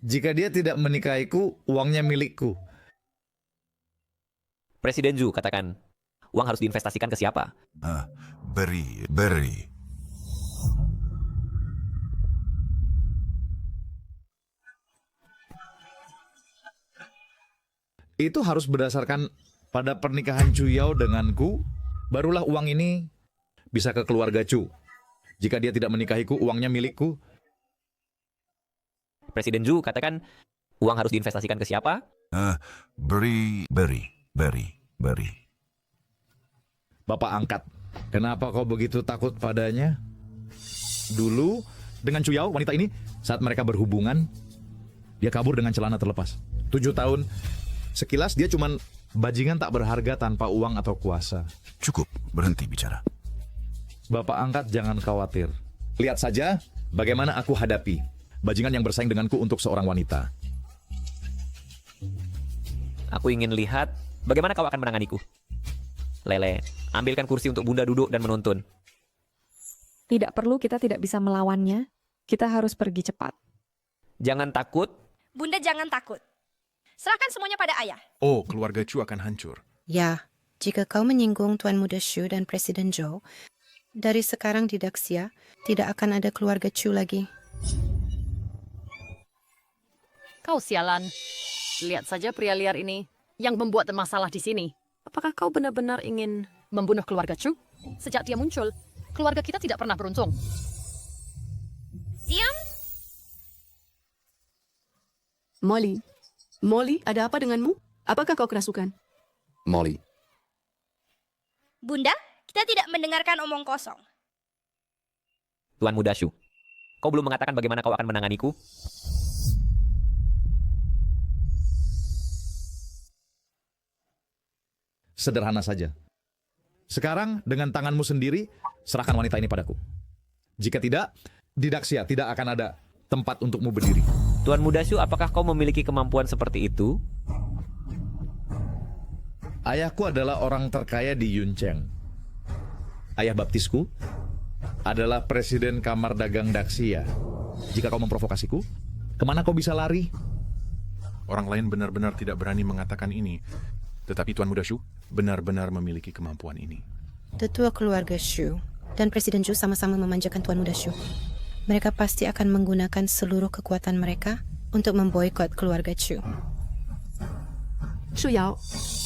Jika dia tidak menikahiku, uangnya milikku. Presiden Zhu katakan, uang harus diinvestasikan ke siapa? Beri. Itu harus berdasarkan pada pernikahan Chu Yao denganku. Barulah uang ini bisa ke keluarga Chu. Jika dia tidak menikahiku, uangnya milikku. Presiden Zhu katakan, uang harus diinvestasikan ke siapa? Beri. Bapak angkat, kenapa kau begitu takut padanya? Dulu, dengan Chu Yao, wanita ini, saat mereka berhubungan, dia kabur dengan celana terlepas. 7 tahun, sekilas dia cuman bajingan tak berharga tanpa uang atau kuasa. Cukup, berhenti bicara. Bapak angkat, jangan khawatir. Lihat saja bagaimana aku hadapi bajingan yang bersaing denganku untuk seorang wanita. Aku ingin lihat bagaimana kau akan menanganiku. Lele, ambilkan kursi untuk Bunda duduk dan menuntun. Tidak perlu, kita tidak bisa melawannya. Kita harus pergi cepat. Jangan takut. Bunda jangan takut. Serahkan semuanya pada ayah. Oh, keluarga Chu akan hancur. Ya, jika kau menyinggung Tuan Muda Shu dan Presiden Zhou, dari sekarang di Daxia tidak akan ada keluarga Chu lagi. Kau sialan. Lihat saja pria liar ini yang membuat masalah di sini. Apakah kau benar-benar ingin membunuh keluarga Chu? Sejak dia muncul, keluarga kita tidak pernah beruntung. Diam. Molly, ada apa denganmu? Apakah kau kerasukan? Molly, Bunda, kita tidak mendengarkan omong kosong. Tuan Muda Shu, kau belum mengatakan bagaimana kau akan menanganiku? Sederhana saja. Sekarang, dengan tanganmu sendiri, serahkan wanita ini padaku. Jika tidak, di Daxia tidak akan ada tempat untukmu berdiri. Tuan Muda Shu, apakah kau memiliki kemampuan seperti itu? Ayahku adalah orang terkaya di Yuncheng. Ayah baptisku adalah Presiden Kamar Dagang Daxia. Jika kau memprovokasiku, Kemana kau bisa lari? Orang lain benar-benar tidak berani mengatakan ini. Tetapi Tuan Muda Shu benar-benar memiliki kemampuan ini. Tetua keluarga Shu dan Presiden Zhu sama-sama memanjakan Tuan Muda Shu. Mereka pasti akan menggunakan seluruh kekuatan mereka untuk memboikot keluarga Chu. Shu Yao,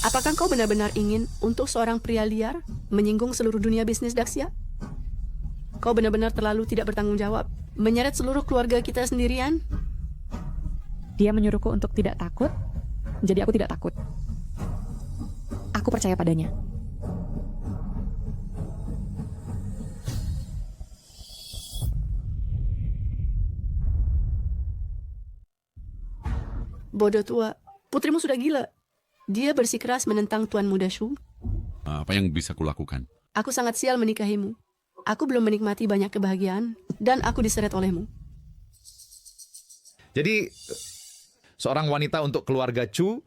apakah kau benar-benar ingin untuk seorang pria liar menyinggung seluruh dunia bisnis Daxia? Kau benar-benar terlalu tidak bertanggung jawab, menyeret seluruh keluarga kita sendirian? Dia menyuruhku untuk tidak takut, jadi aku tidak takut. Aku percaya padanya. Bodoh tua, putrimu sudah gila. Dia bersikeras menentang Tuan Muda Shu. Apa yang bisa kulakukan? Aku sangat sial menikahimu. Aku belum menikmati banyak kebahagiaan, dan aku diseret olehmu. Jadi, seorang wanita untuk keluarga Chu,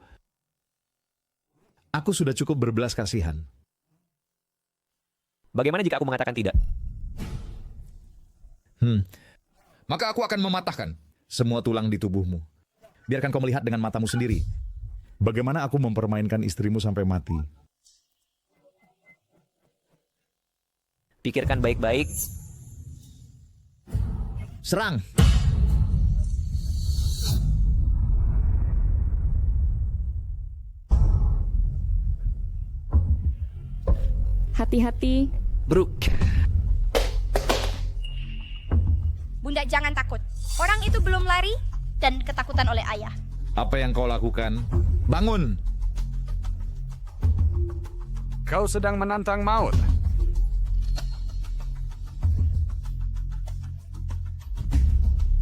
aku sudah cukup berbelas kasihan. Bagaimana jika aku mengatakan tidak? Maka aku akan mematahkan semua tulang di tubuhmu. Biarkan kau melihat dengan matamu sendiri. Bagaimana aku mempermainkan istrimu sampai mati. Pikirkan baik-baik. Serang! Hati-hati. Brook. Bunda jangan takut. Orang itu belum lari dan ketakutan oleh ayah. Apa yang kau lakukan? Bangun! Kau sedang menantang maut.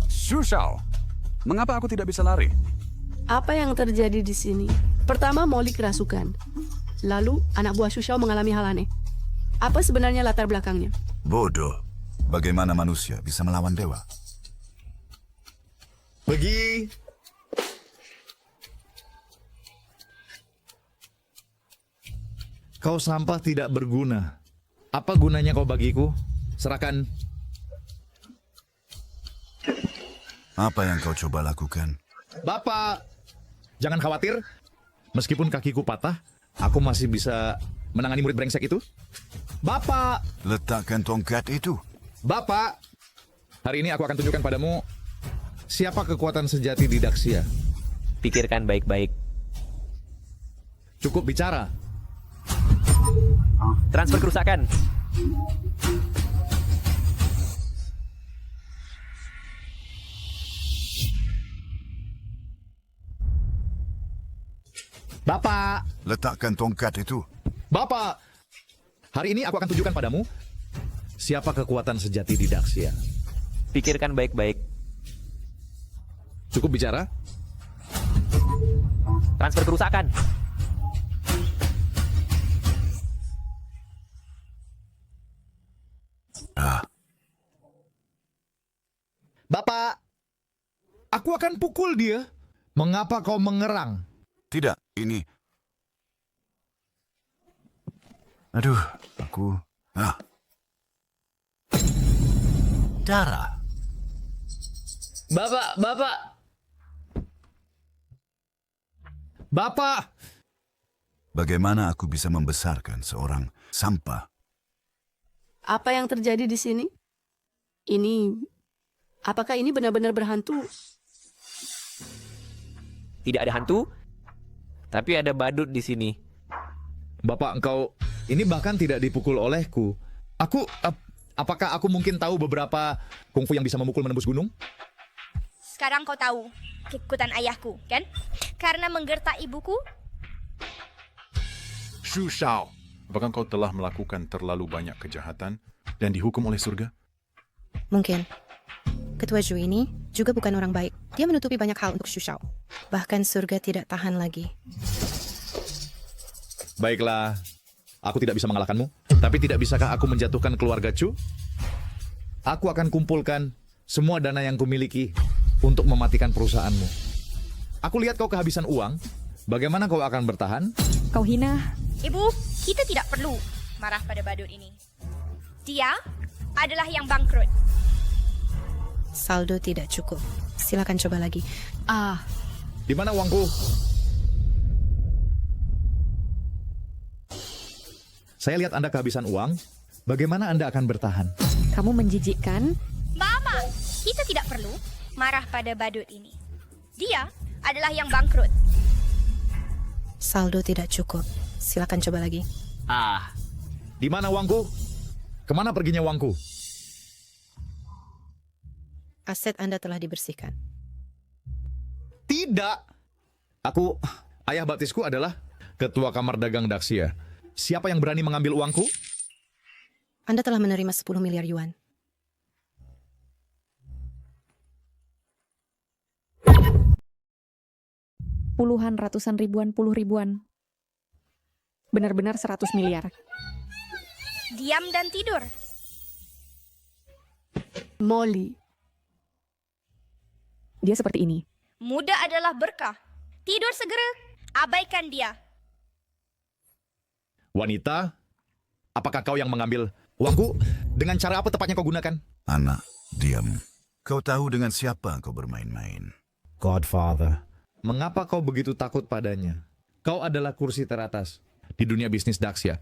Xu Shao, mengapa aku tidak bisa lari? Apa yang terjadi di sini? Pertama, Molly kerasukan. Lalu, anak buah Shu Shao mengalami hal aneh. Apa sebenarnya latar belakangnya? Bodoh. Bagaimana manusia bisa melawan dewa? Pergi! Kau sampah tidak berguna. Apa gunanya kau bagiku? Serahkan. Apa yang kau coba lakukan? Bapak, jangan khawatir. Meskipun kakiku patah, aku masih bisa menangani murid brengsek itu. Bapak! Letakkan tongkat itu. Bapak! Hari ini aku akan tunjukkan padamu siapa kekuatan sejati di Daxia. Pikirkan baik-baik. Cukup bicara. Transfer kerusakan. Bapak! Letakkan tongkat itu. Bapak! Hari ini aku akan tunjukkan padamu siapa kekuatan sejati di Daxia. Pikirkan baik-baik. Cukup bicara. Transfer kerusakan. Bapak! Aku akan pukul dia. Mengapa kau mengerang? Tidak, ini... Aduh, aku... Darah. Bapak! Bapak! Bagaimana aku bisa membesarkan seorang sampah? Apa yang terjadi di sini? Apakah ini benar-benar berhantu? Tidak ada hantu, tapi ada badut di sini. Bapak, engkau ini bahkan tidak dipukul olehku. Apakah aku mungkin tahu beberapa kungfu yang bisa memukul menembus gunung? Sekarang kau tahu kekuatan ayahku, kan? Karena menggertak ibuku. Xu Shao, apakah kau telah melakukan terlalu banyak kejahatan dan dihukum oleh surga? Mungkin. Ketua Zhu ini juga bukan orang baik. Dia menutupi banyak hal untuk Xu Shao. Bahkan surga tidak tahan lagi. Baiklah, aku tidak bisa mengalahkanmu. Tapi tidak bisakah aku menjatuhkan keluarga Chu? Aku akan kumpulkan semua dana yang kumiliki untuk mematikan perusahaanmu. Aku lihat kau kehabisan uang. Bagaimana kau akan bertahan? Kau hina. Ibu, kita tidak perlu marah pada badut ini. Dia adalah yang bangkrut. Saldo tidak cukup. Silakan coba lagi. Di mana uangku? Saya lihat Anda kehabisan uang. Bagaimana Anda akan bertahan? Kamu menjijikkan. Mama, kita tidak perlu marah pada badut ini. Dia adalah yang bangkrut. Saldo tidak cukup. Silakan coba lagi. Di mana uangku? Kemana perginya uangku? Aset Anda telah dibersihkan. Tidak. Ayah baptisku adalah ketua kamar dagang Daxia. Siapa yang berani mengambil uangku? Anda telah menerima 10 miliar yuan. Puluhan, ratusan ribuan, puluh ribuan. Benar-benar 100 miliar. Diam dan tidur. Molly. Dia seperti ini. Muda adalah berkah. Tidur segera, abaikan dia. Wanita, apakah kau yang mengambil uangku? Dengan cara apa tepatnya kau gunakan? Anak, diam. Kau tahu dengan siapa kau bermain-main. Godfather. Mengapa kau begitu takut padanya? Kau adalah kursi teratas di dunia bisnis Daxia.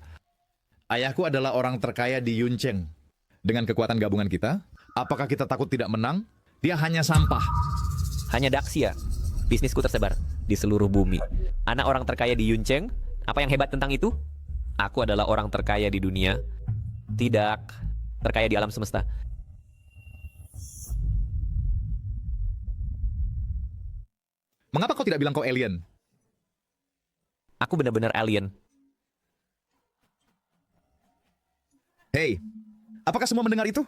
Ayahku adalah orang terkaya di Yuncheng. Dengan kekuatan gabungan kita, apakah kita takut tidak menang? Dia hanya sampah. Hanya Daxia. Bisnisku tersebar di seluruh bumi. Anak orang terkaya di Yuncheng. Apa yang hebat tentang itu? Aku adalah orang terkaya di dunia. Tidak terkaya di alam semesta. Mengapa kau tidak bilang kau alien? Aku benar-benar alien. Hei, apakah semua mendengar itu?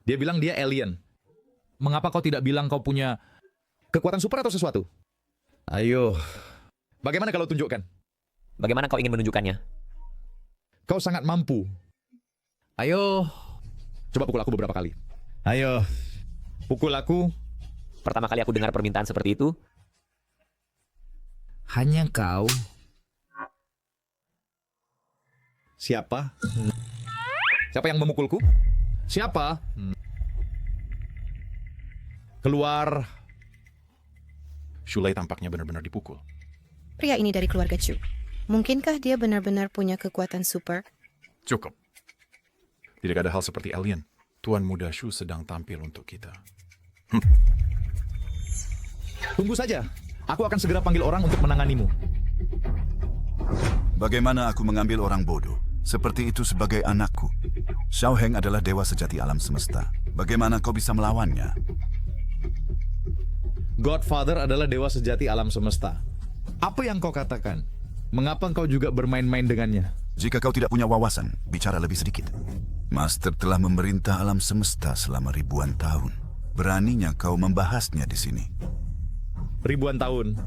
Dia bilang dia alien. Mengapa kau tidak bilang kau punya kekuatan super atau sesuatu? Ayo. Bagaimana kalau tunjukkan? Bagaimana kau ingin menunjukkannya? Kau sangat mampu. Ayo. Coba pukul aku beberapa kali. Ayo. Pukul aku. Pertama kali aku dengar permintaan seperti itu. Hanya kau. Siapa? Siapa yang memukulku? Siapa? Keluar. Shulei tampaknya benar-benar dipukul. Pria ini dari keluarga Chu. Mungkinkah dia benar-benar punya kekuatan super? Cukup. Tidak ada hal seperti alien. Tuan Muda Shu sedang tampil untuk kita. Tunggu saja. Aku akan segera panggil orang untuk menanganimu. Bagaimana aku mengambil orang bodoh? Seperti itu sebagai anakku. Xiao Heng adalah dewa sejati alam semesta. Bagaimana kau bisa melawannya? Godfather adalah dewa sejati alam semesta. Apa yang kau katakan? Mengapa kau juga bermain-main dengannya? Jika kau tidak punya wawasan, bicara lebih sedikit. Master telah memerintah alam semesta selama ribuan tahun. Beraninya kau membahasnya di sini. Ribuan tahun.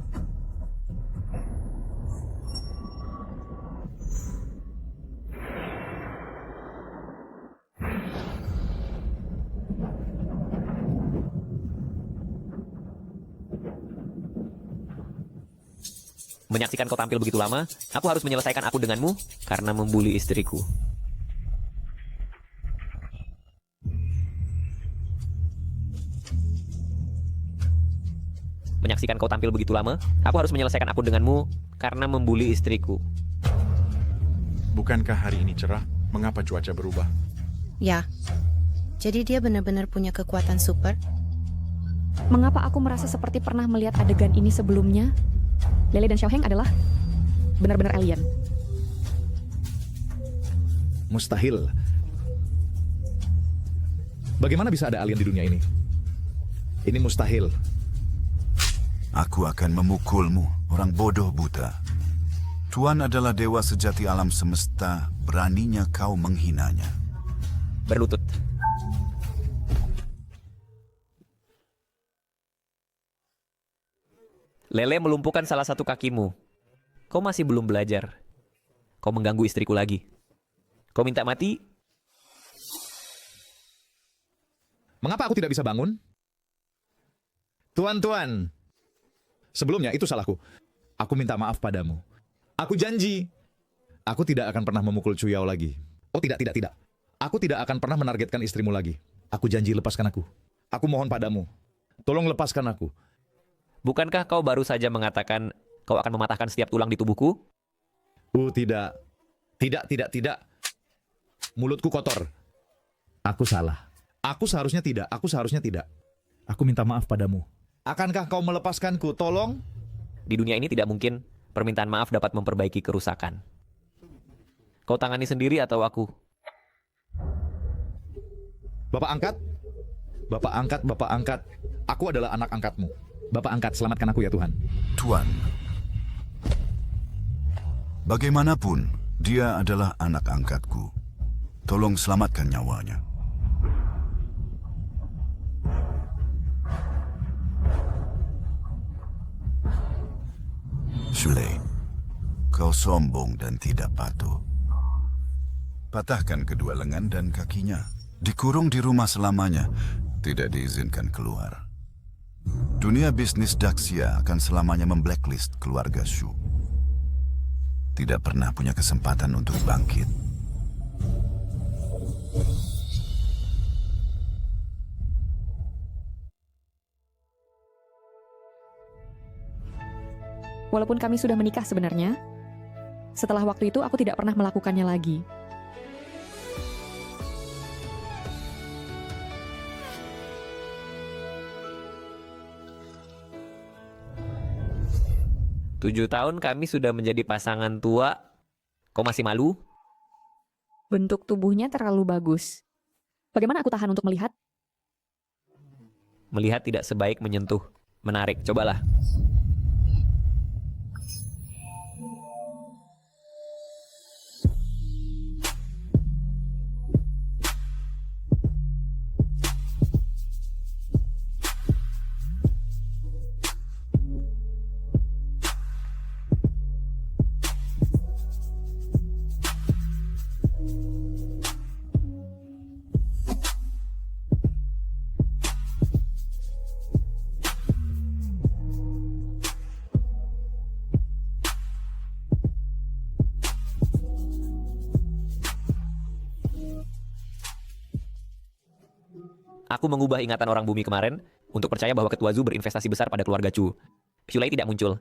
Menyaksikan kau tampil begitu lama, aku harus menyelesaikan aku denganmu karena membuli istriku. Menyaksikan kau tampil begitu lama, aku harus menyelesaikan aku denganmu karena membuli istriku. Bukankah hari ini cerah? Mengapa cuaca berubah? Ya. Jadi dia benar-benar punya kekuatan super? Mengapa aku merasa seperti pernah melihat adegan ini sebelumnya? Lele dan Xiao Heng adalah benar-benar alien. Mustahil. Bagaimana bisa ada alien di dunia ini? Ini mustahil. Aku akan memukulmu, orang bodoh buta. Tuan adalah dewa sejati alam semesta, beraninya kau menghinanya. Berlutut. Lele melumpuhkan salah satu kakimu. Kau masih belum belajar. Kau mengganggu istriku lagi. Kau minta mati? Mengapa aku tidak bisa bangun? Tuan. Sebelumnya itu salahku. Aku minta maaf padamu. Aku janji. Aku tidak akan pernah memukul Cuyao lagi. Oh tidak. Aku tidak akan pernah menargetkan istrimu lagi. Aku janji lepaskan aku. Aku mohon padamu. Tolong lepaskan aku. Bukankah kau baru saja mengatakan kau akan mematahkan setiap tulang di tubuhku? Tidak. Tidak. Mulutku kotor. Aku salah. Aku seharusnya tidak. Aku minta maaf padamu. Akankah kau melepaskanku? Tolong. Di dunia ini tidak mungkin permintaan maaf dapat memperbaiki kerusakan. Kau tangani sendiri atau aku? Bapak angkat. Aku adalah anak angkatmu. Bapak angkat, selamatkan aku ya Tuhan. Tuan, bagaimanapun, dia adalah anak angkatku. Tolong selamatkan nyawanya. Shulei, kau sombong dan tidak patuh. Patahkan kedua lengan dan kakinya. Dikurung di rumah selamanya, tidak diizinkan keluar. Dunia bisnis Daxia akan selamanya memblacklist keluarga Shu. Tidak pernah punya kesempatan untuk bangkit. Walaupun kami sudah menikah sebenarnya, setelah waktu itu aku tidak pernah melakukannya lagi. Tujuh tahun kami sudah menjadi pasangan tua. Kau masih malu? Bentuk tubuhnya terlalu bagus. Bagaimana aku tahan untuk melihat? Melihat tidak sebaik menyentuh. Menarik, cobalah. Aku mengubah ingatan orang bumi kemarin untuk percaya bahwa Ketua Zhu berinvestasi besar pada keluarga Chu. Shulei tidak muncul.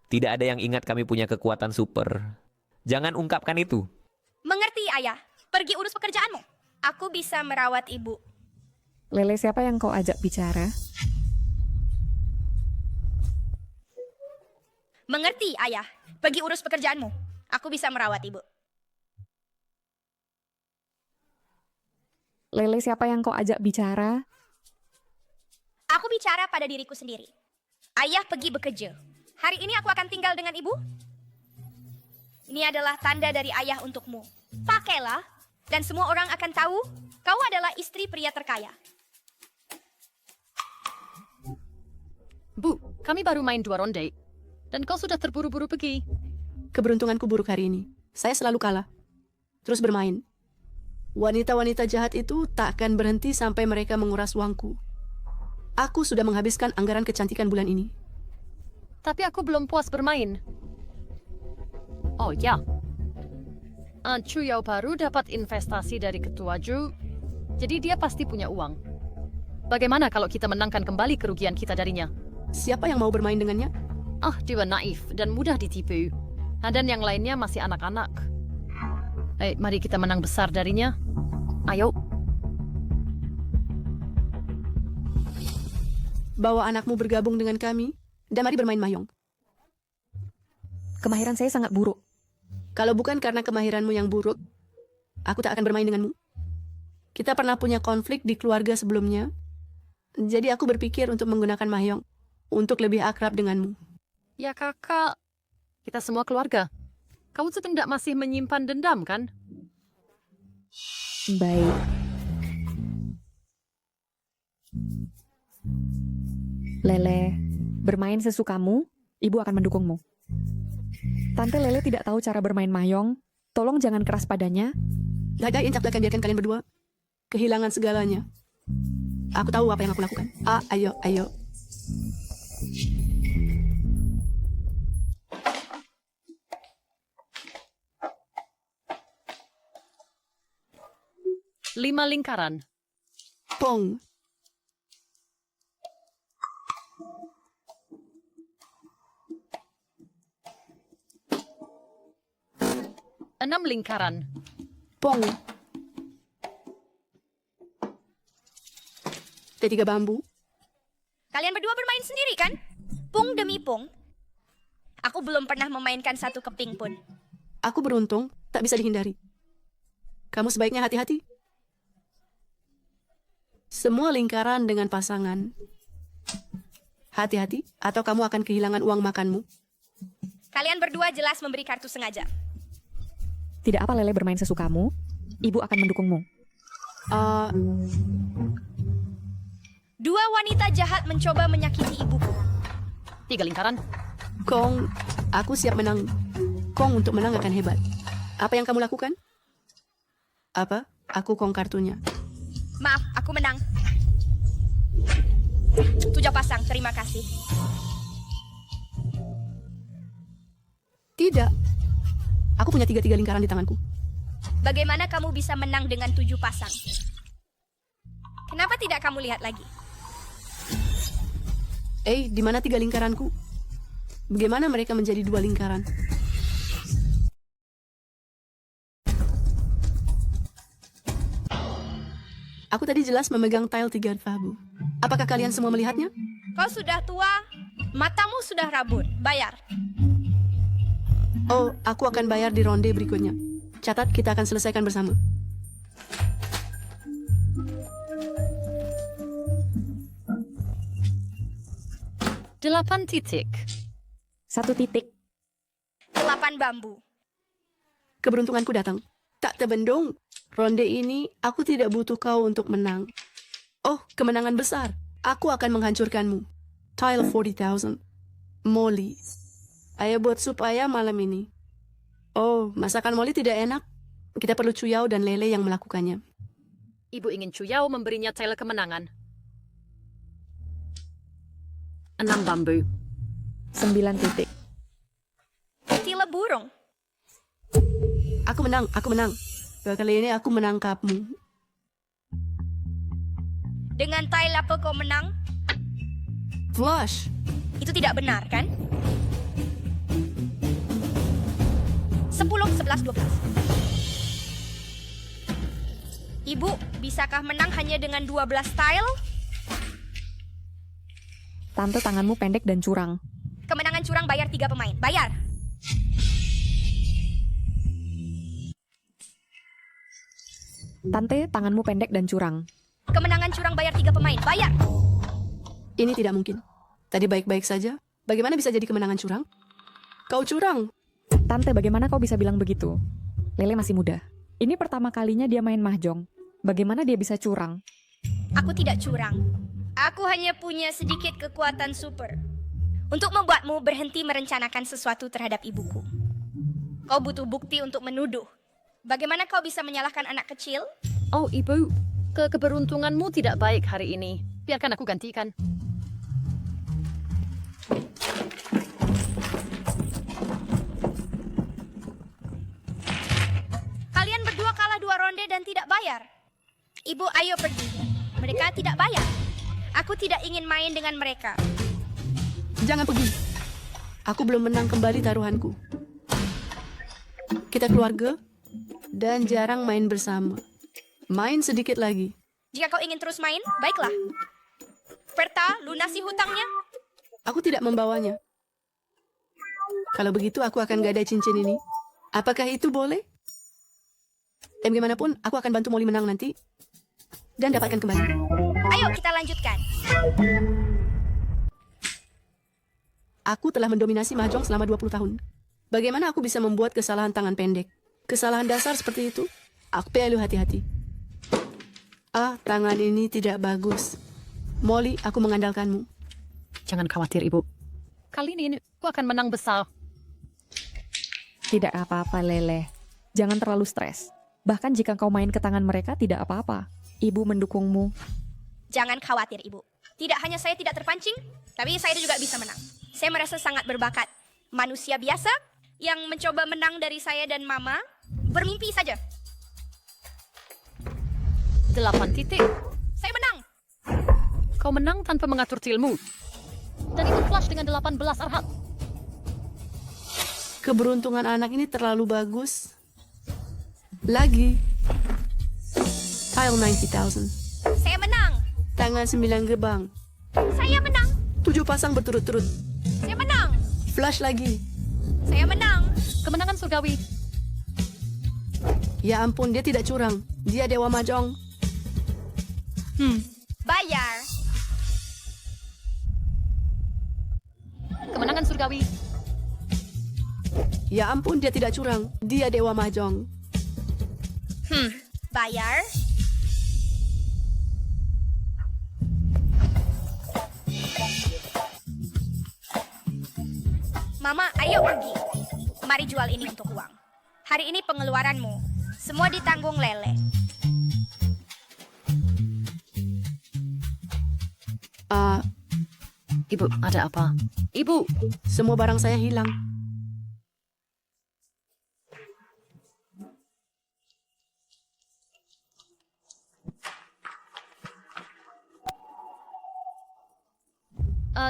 Tidak ada yang ingat kami punya kekuatan super. Jangan ungkapkan itu. Mengerti, Ayah. Pergi urus pekerjaanmu. Aku bisa merawat ibu. Lele, siapa yang kau ajak bicara? Mengerti, Ayah. Pergi urus pekerjaanmu. Aku bisa merawat ibu. Lele, siapa yang kau ajak bicara? Aku bicara pada diriku sendiri. Ayah pergi bekerja. Hari ini aku akan tinggal dengan ibu. Ini adalah tanda dari ayah untukmu. Pakailah, dan semua orang akan tahu kau adalah istri pria terkaya. Bu, kami baru main 2 ronde. Dan kau sudah terburu-buru pergi. Keberuntunganku buruk hari ini. Saya selalu kalah. Terus bermain. Wanita-wanita jahat itu tak akan berhenti sampai mereka menguras uangku. Aku sudah menghabiskan anggaran kecantikan bulan ini. Tapi aku belum puas bermain. Oh ya. Chu Yao baru dapat investasi dari Ketua Zhu. Jadi dia pasti punya uang. Bagaimana kalau kita menangkan kembali kerugian kita darinya? Siapa yang mau bermain dengannya? Dia naif dan mudah ditipu. Dan yang lainnya masih anak-anak. Mari kita menang besar darinya. Ayo. Bawa anakmu bergabung dengan kami, dan mari bermain mahjong. Kemahiran saya sangat buruk. Kalau bukan karena kemahiranmu yang buruk, aku tak akan bermain denganmu. Kita pernah punya konflik di keluarga sebelumnya, jadi aku berpikir untuk menggunakan mahjong untuk lebih akrab denganmu. Ya kakak, kita semua keluarga. Kamu sedang tidak masih menyimpan dendam, kan? Baik. Lele, bermain sesukamu, ibu akan mendukungmu. Tante Lele tidak tahu cara bermain mahjong. Tolong jangan keras padanya. Gagai incak akan biarkan kalian berdua kehilangan segalanya. Aku tahu apa yang aku lakukan. Ayo. Lima lingkaran. Pong. 6 lingkaran. Pong. T3 bambu. Kalian berdua bermain sendiri kan? Pung demi pung. Aku belum pernah memainkan satu keping pun. Aku beruntung, tak bisa dihindari. Kamu sebaiknya hati-hati. Semua lingkaran dengan pasangan. Hati-hati, atau kamu akan kehilangan uang makanmu. Kalian berdua jelas memberi kartu sengaja. Tidak apa Lele bermain sesukamu, ibu akan mendukungmu. Dua wanita jahat mencoba menyakiti ibuku. 3 lingkaran. Kong, aku siap menang. Kong untuk menang akan hebat. Apa yang kamu lakukan? Apa? Aku kong kartunya. Maaf, aku menang. 7 pasang, terima kasih. Tidak. Aku punya 3 lingkaran di tanganku. Bagaimana kamu bisa menang dengan 7 pasang? Kenapa tidak kamu lihat lagi? Di mana 3 lingkaranku? Bagaimana mereka menjadi 2 lingkaran? Aku tadi jelas memegang tile 3 fabu. Apakah kalian semua melihatnya? Kau sudah tua, matamu sudah rabun. Bayar. Oh, aku akan bayar di ronde berikutnya. Catat, kita akan selesaikan bersama. Delapan titik. 1 titik. 8 bambu. Keberuntunganku datang. Tak terbendung. Ronde ini, aku tidak butuh kau untuk menang. Oh, kemenangan besar. Aku akan menghancurkanmu. Tile 40,000. Molly. Ayo buat sup ayam malam ini. Oh, masakan Molly tidak enak. Kita perlu Cuyao dan Lele yang melakukannya. Ibu ingin Cuyao memberinya tile kemenangan. 6 bambu. 9 titik. Tile burung. Aku menang. Kali ini aku menangkapmu. Dengan tile apa kau menang? Flush. Itu tidak benar, kan? 10, 11, 12. Ibu, bisakah menang hanya dengan 12 tile? Tante, tanganmu pendek dan curang. Kemenangan curang bayar 3 pemain. Bayar. Tante, tanganmu pendek dan curang. Kemenangan curang bayar 3 pemain. Bayar. Ini tidak mungkin. Tadi baik-baik saja. Bagaimana bisa jadi kemenangan curang? Kau curang. Tante, bagaimana kau bisa bilang begitu? Lele masih muda. Ini pertama kalinya dia main mahjong. Bagaimana dia bisa curang? Aku tidak curang. Aku hanya punya sedikit kekuatan super. Untuk membuatmu berhenti merencanakan sesuatu terhadap ibuku. Kau butuh bukti untuk menuduh. Bagaimana kau bisa menyalahkan anak kecil? Oh, Ibu. Keberuntunganmu tidak baik hari ini. Biarkan aku gantikan. Kalian berdua kalah 2 ronde dan tidak bayar. Ibu, ayo pergi. Mereka tidak bayar. Aku tidak ingin main dengan mereka. Jangan pergi. Aku belum menang kembali taruhanku. Kita keluarga dan jarang main bersama. Main sedikit lagi. Jika kau ingin terus main, baiklah. Perta, lunasi hutangnya. Aku tidak membawanya. Kalau begitu aku akan gadai cincin ini. Apakah itu boleh? Dan bagaimanapun, aku akan bantu Molly menang nanti. Dan dapatkan kembali. Ayo kita lanjutkan. Aku telah mendominasi mahjong selama 20 tahun. Bagaimana aku bisa membuat kesalahan tangan pendek? Kesalahan dasar seperti itu? Aku perlu hati-hati. Tangan ini tidak bagus. Molly, aku mengandalkanmu. Jangan khawatir, Ibu. Kali ini aku akan menang besar. Tidak apa-apa, Lele. Jangan terlalu stres. Bahkan jika kau main ke tangan mereka, tidak apa-apa. Ibu mendukungmu. Jangan khawatir, Ibu. Tidak hanya saya tidak terpancing, tapi saya juga bisa menang. Saya merasa sangat berbakat. Manusia biasa yang mencoba menang dari saya dan Mama, bermimpi saja. 8 titik. Saya menang. Kau menang tanpa mengatur tilmu. Dan itu flush dengan 18 arhat. Keberuntungan anak ini terlalu bagus. Lagi. Tile 90,000. Saya menang. Tangan 9 gerbang. Saya menang. 7 pasang berturut-turut. Saya menang. Flush lagi. Saya menang. Kemenangan surgawi. Ya ampun, dia tidak curang. Dia dewa mahjong. Bayar. Kemenangan surgawi. Ya ampun, dia tidak curang. Dia dewa mahjong. Bayar. Mama, ayo pergi. Mari jual ini untuk uang. Hari ini pengeluaranmu. Semua ditanggung Lele. Ibu, ada apa? Ibu, Semua barang saya hilang.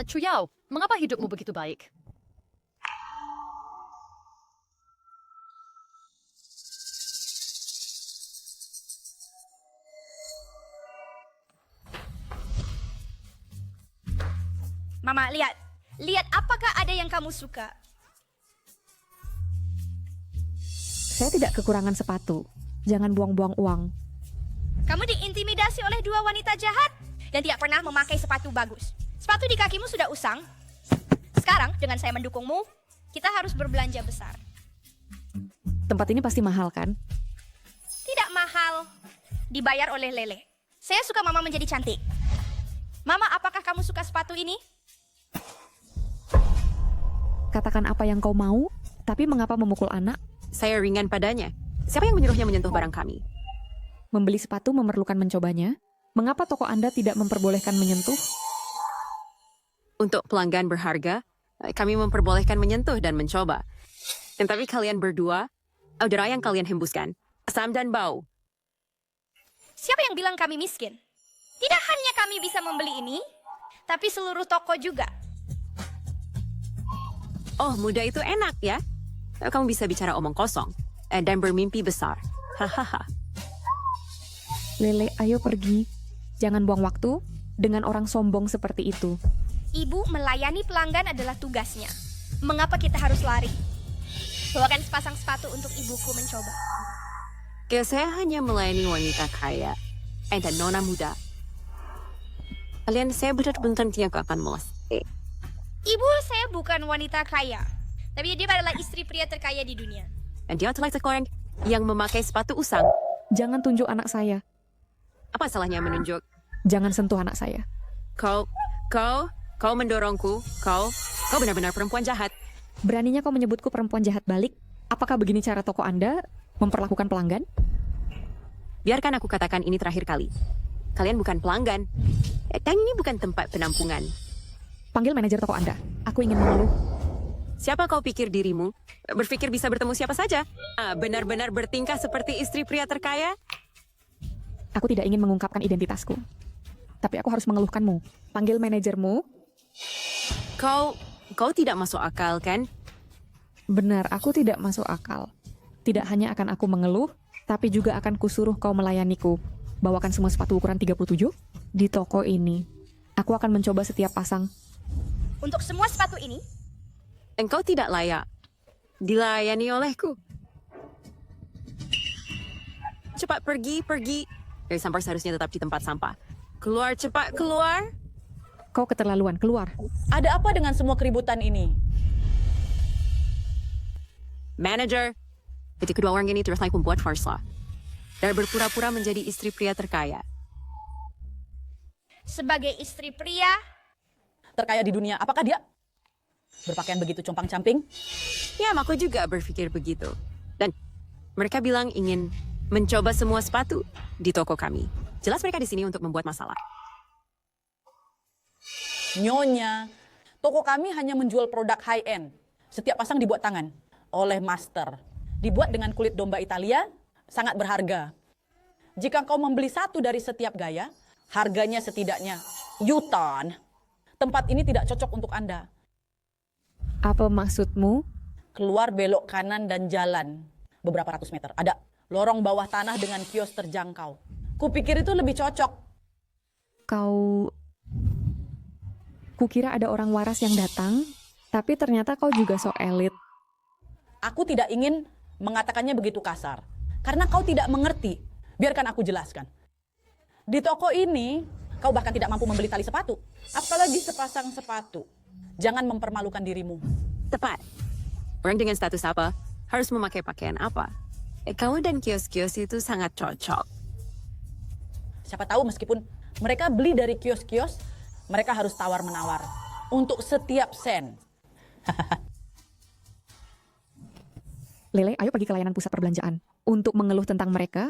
Chuyao, mengapa hidupmu begitu baik? Mama, lihat. Lihat apakah ada yang kamu suka. Saya tidak kekurangan sepatu. Jangan buang-buang uang. Kamu diintimidasi oleh dua wanita jahat dan tidak pernah memakai sepatu bagus. Sepatu di kakimu sudah usang. Sekarang, dengan saya mendukungmu, kita harus berbelanja besar. Tempat ini pasti mahal, kan? Tidak mahal. Dibayar oleh Lele. Saya suka Mama menjadi cantik. Mama, apakah kamu suka sepatu ini? Katakan apa yang kau mau, tapi mengapa memukul anak? Saya ringan padanya. Siapa yang menyuruhnya menyentuh barang kami? Membeli sepatu memerlukan mencobanya. Mengapa toko Anda tidak memperbolehkan menyentuh? Untuk pelanggan berharga, kami memperbolehkan menyentuh dan mencoba. Tetapi kalian berdua, udara yang kalian hembuskan, asam dan bau. Siapa yang bilang kami miskin? Tidak hanya kami bisa membeli ini, tapi seluruh toko juga. Oh, muda itu enak ya. Kamu bisa bicara omong kosong dan bermimpi besar. Hahaha. Lele, ayo pergi. Jangan buang waktu dengan orang sombong seperti itu. Ibu melayani pelanggan adalah tugasnya. Mengapa kita harus lari? Bawakan sepasang sepatu untuk ibuku mencoba. Saya hanya melayani wanita kaya dan nona muda. Kalian saya benar-benar tidak akan melesat. Ibu saya bukan wanita kaya, tapi dia adalah istri pria terkaya di dunia. Dan dia adalah seorang yang memakai sepatu usang. Jangan tunjuk anak saya. Apa salahnya menunjuk? Jangan sentuh anak saya. Kau mendorongku. Kau benar-benar perempuan jahat. Beraninya kau menyebutku perempuan jahat balik? Apakah begini cara toko Anda memperlakukan pelanggan? Biarkan aku katakan ini terakhir kali. Kalian bukan pelanggan. Dan ini bukan tempat penampungan. Panggil manajer toko Anda. Aku ingin mengeluh. Siapa kau pikir dirimu? Berpikir bisa bertemu siapa saja? Benar-benar bertingkah seperti istri pria terkaya? Aku tidak ingin mengungkapkan identitasku. Tapi aku harus mengeluhkanmu. Panggil manajermu. Kau tidak masuk akal, kan? Benar, aku tidak masuk akal. Tidak hanya akan aku mengeluh, tapi juga akan kusuruh kau melayaniku. Bawakan semua sepatu ukuran 37 di toko ini. Aku akan mencoba setiap pasang. Untuk semua sepatu ini, Engkau tidak layak dilayani olehku. Cepat pergi. Dari sampah seharusnya tetap di tempat sampah. Keluar, cepat keluar. Kau keterlaluan, keluar. Ada apa dengan semua keributan ini? Manager, kedua orang ini teruslah membuat farsa dan berpura-pura menjadi istri pria terkaya. sebagai istri pria terkaya di dunia, apakah dia berpakaian begitu compang-camping? Ya, aku juga berpikir begitu. Dan mereka bilang ingin mencoba semua sepatu di toko kami. Jelas mereka di sini untuk membuat masalah. Nyonya, toko kami hanya menjual produk high-end. Setiap pasang dibuat tangan oleh master. Dibuat dengan kulit domba Italia, sangat berharga. Jika kau membeli satu dari setiap gaya, harganya setidaknya yutan. Tempat ini tidak cocok untuk Anda. Apa maksudmu? Keluar belok kanan dan jalan beberapa ratus meter. Ada lorong bawah tanah dengan kios terjangkau. Kupikir itu lebih cocok. Kukira ada orang waras yang datang, tapi ternyata kau juga sok elit. Aku tidak ingin mengatakannya begitu kasar, karena kau tidak mengerti. Biarkan aku jelaskan. Di toko ini, kau bahkan tidak mampu membeli tali sepatu, apalagi sepasang sepatu. Jangan mempermalukan dirimu. Tepat. Orang dengan status apa harus memakai pakaian apa. Kamu dan kios-kios itu sangat cocok. Siapa tahu meskipun mereka beli dari kios-kios, mereka harus tawar-menawar untuk setiap sen. Lele, ayo pergi ke layanan pusat perbelanjaan untuk mengeluh tentang mereka.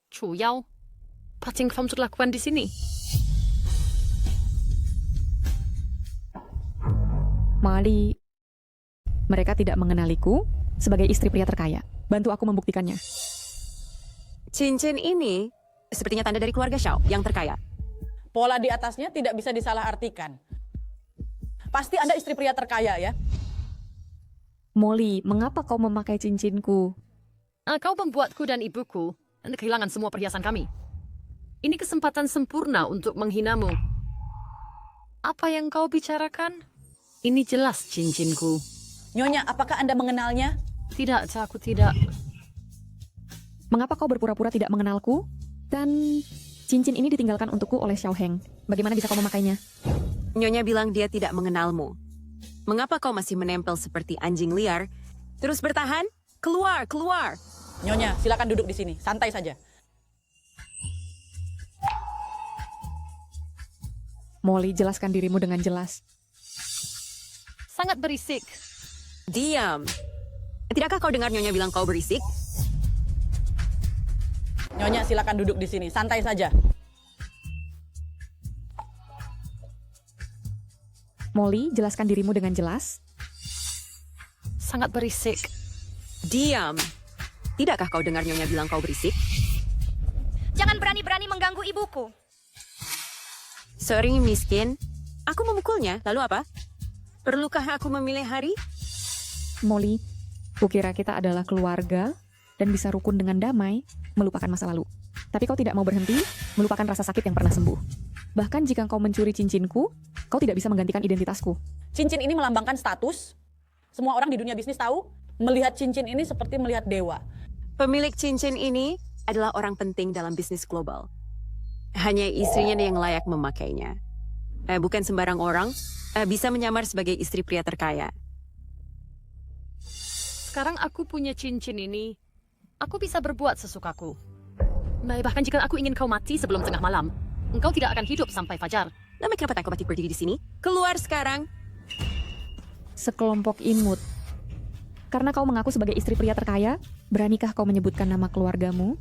Chu Yao, apa yang kamu sudah lakukan di sini? Mali, mereka tidak mengenaliku sebagai istri pria terkaya. Bantu aku membuktikannya. Cincin ini sepertinya tanda dari keluarga Xiao yang terkaya. Pola di atasnya tidak bisa disalahartikan. Pasti Anda istri pria terkaya ya. Molly, mengapa kau memakai cincinku? Kau membuatku dan ibuku kehilangan semua perhiasan kami. Ini kesempatan sempurna untuk menghinamu. Apa yang kau bicarakan? Ini jelas cincinku. Nyonya, apakah Anda mengenalnya? Tidak, aku tidak. Mengapa kau berpura-pura tidak mengenalku? Dan cincin ini ditinggalkan untukku oleh Xiao Heng. Bagaimana bisa kau memakainya? Nyonya bilang dia tidak mengenalmu. Mengapa kau masih menempel seperti anjing liar? Terus bertahan? Keluar, keluar! Nyonya, silakan duduk di sini. Santai saja. Molly, jelaskan dirimu dengan jelas. Sangat berisik. Diam. Tidakkah kau dengar Nyonya bilang kau berisik? Nyonya, silakan duduk di sini. Santai saja. Molly, jelaskan dirimu dengan jelas. Sangat berisik. Diam. Tidakkah kau dengar Nyonya bilang kau berisik? Jangan berani-berani mengganggu ibuku. Sorry, miskin. Aku memukulnya, lalu apa? Perlukah aku memilih hari? Molly, kukira kita adalah keluarga dan bisa rukun dengan damai, melupakan masa lalu. Tapi kau tidak mau berhenti, melupakan rasa sakit yang pernah sembuh. Bahkan jika kau mencuri cincinku, kau tidak bisa menggantikan identitasku. Cincin ini melambangkan status. Semua orang di dunia bisnis tahu, melihat cincin ini seperti melihat dewa. Pemilik cincin ini adalah orang penting dalam bisnis global. Hanya istrinya yang layak memakainya. Bukan sembarang orang bisa menyamar sebagai istri pria terkaya. Sekarang aku punya cincin ini. Aku bisa berbuat sesukaku. Bahkan jika aku ingin kau mati sebelum tengah malam, engkau tidak akan hidup sampai fajar. Lama kenapa kau mati berdiri di sini? Keluar sekarang. Sekelompok imut. Karena kau mengaku sebagai istri pria terkaya, beranikah kau menyebutkan nama keluargamu?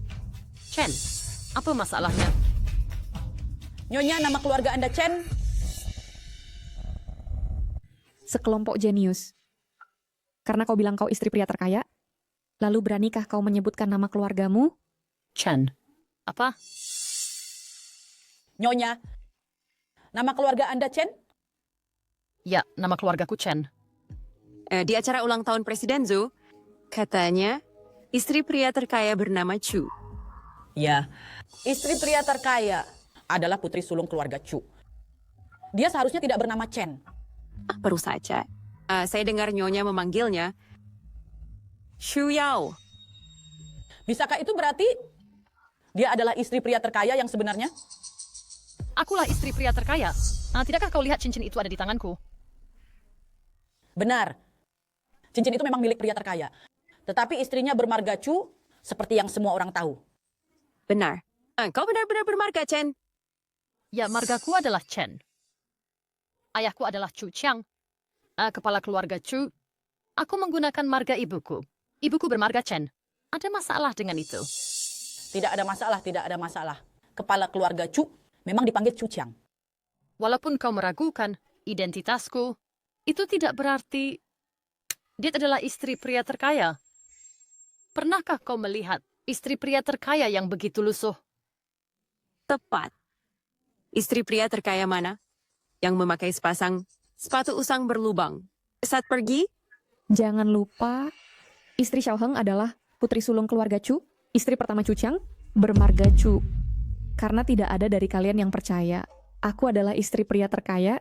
Chen, apa masalahnya? Nyonya, nama keluarga Anda Chen? Sekelompok jenius. Karena kau bilang kau istri pria terkaya, lalu beranikah kau menyebutkan nama keluargamu? Chen. Apa? Nyonya, nama keluarga Anda Chen? Ya, nama keluargaku Chen. Di acara ulang tahun Presiden Zhou, katanya istri pria terkaya bernama Chu. Ya, istri pria terkaya adalah putri sulung keluarga Chu. Dia seharusnya tidak bernama Chen. Baru saja. Saya dengar Nyonya memanggilnya Xu Yao. Bisakah itu berarti dia adalah istri pria terkaya yang sebenarnya? Akulah istri pria terkaya. Tidakkah kau lihat cincin itu ada di tanganku? Benar. Cincin itu memang milik pria terkaya. Tetapi istrinya bermarga Chu seperti yang semua orang tahu. Benar. Kau benar-benar bermarga, Chen. Ya, margaku adalah Chen. Ayahku adalah Chu Qiang. Kepala keluarga Chu. Aku menggunakan marga ibuku. Ibuku bermarga Chen. Ada masalah dengan itu? Tidak ada masalah, tidak ada masalah. Kepala keluarga Chu memang dipanggil Chu Qiang. Walaupun kau meragukan identitasku, itu tidak berarti dia adalah istri pria terkaya. Pernahkah kau melihat istri pria terkaya yang begitu lusuh? Tepat. Istri pria terkaya mana yang memakai sepasang sepatu usang berlubang saat pergi? Jangan lupa, istri Xiao Heng adalah putri sulung keluarga Chu, istri pertama Chu Chang, bermarga Chu. Karena tidak ada dari kalian yang percaya, aku adalah istri pria terkaya,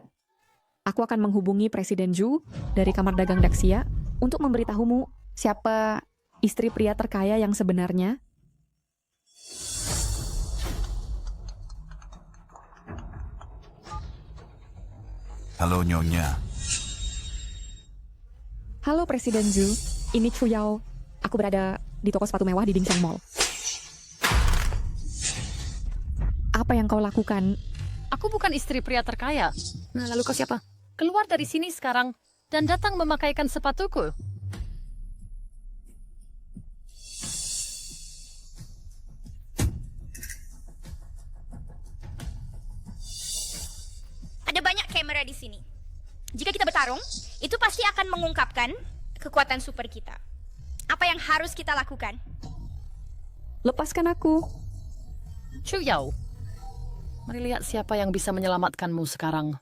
aku akan menghubungi Presiden Zhu dari Kamar Dagang Daxia untuk memberitahumu siapa istri pria terkaya yang sebenarnya. Halo Nyonya. Halo Presiden Zhu, ini Chu Yao. Aku berada di toko sepatu mewah di Dingxiang Mall. Apa yang kau lakukan? Aku bukan istri pria terkaya. Nah, lalu kau siapa? Keluar dari sini sekarang dan datang memakaikan sepatuku. Ada banyak kamera di sini. Jika kita bertarung, itu pasti akan mengungkapkan kekuatan super kita. Apa yang harus kita lakukan? Lepaskan aku. Chu Yao, mari lihat siapa yang bisa menyelamatkanmu sekarang.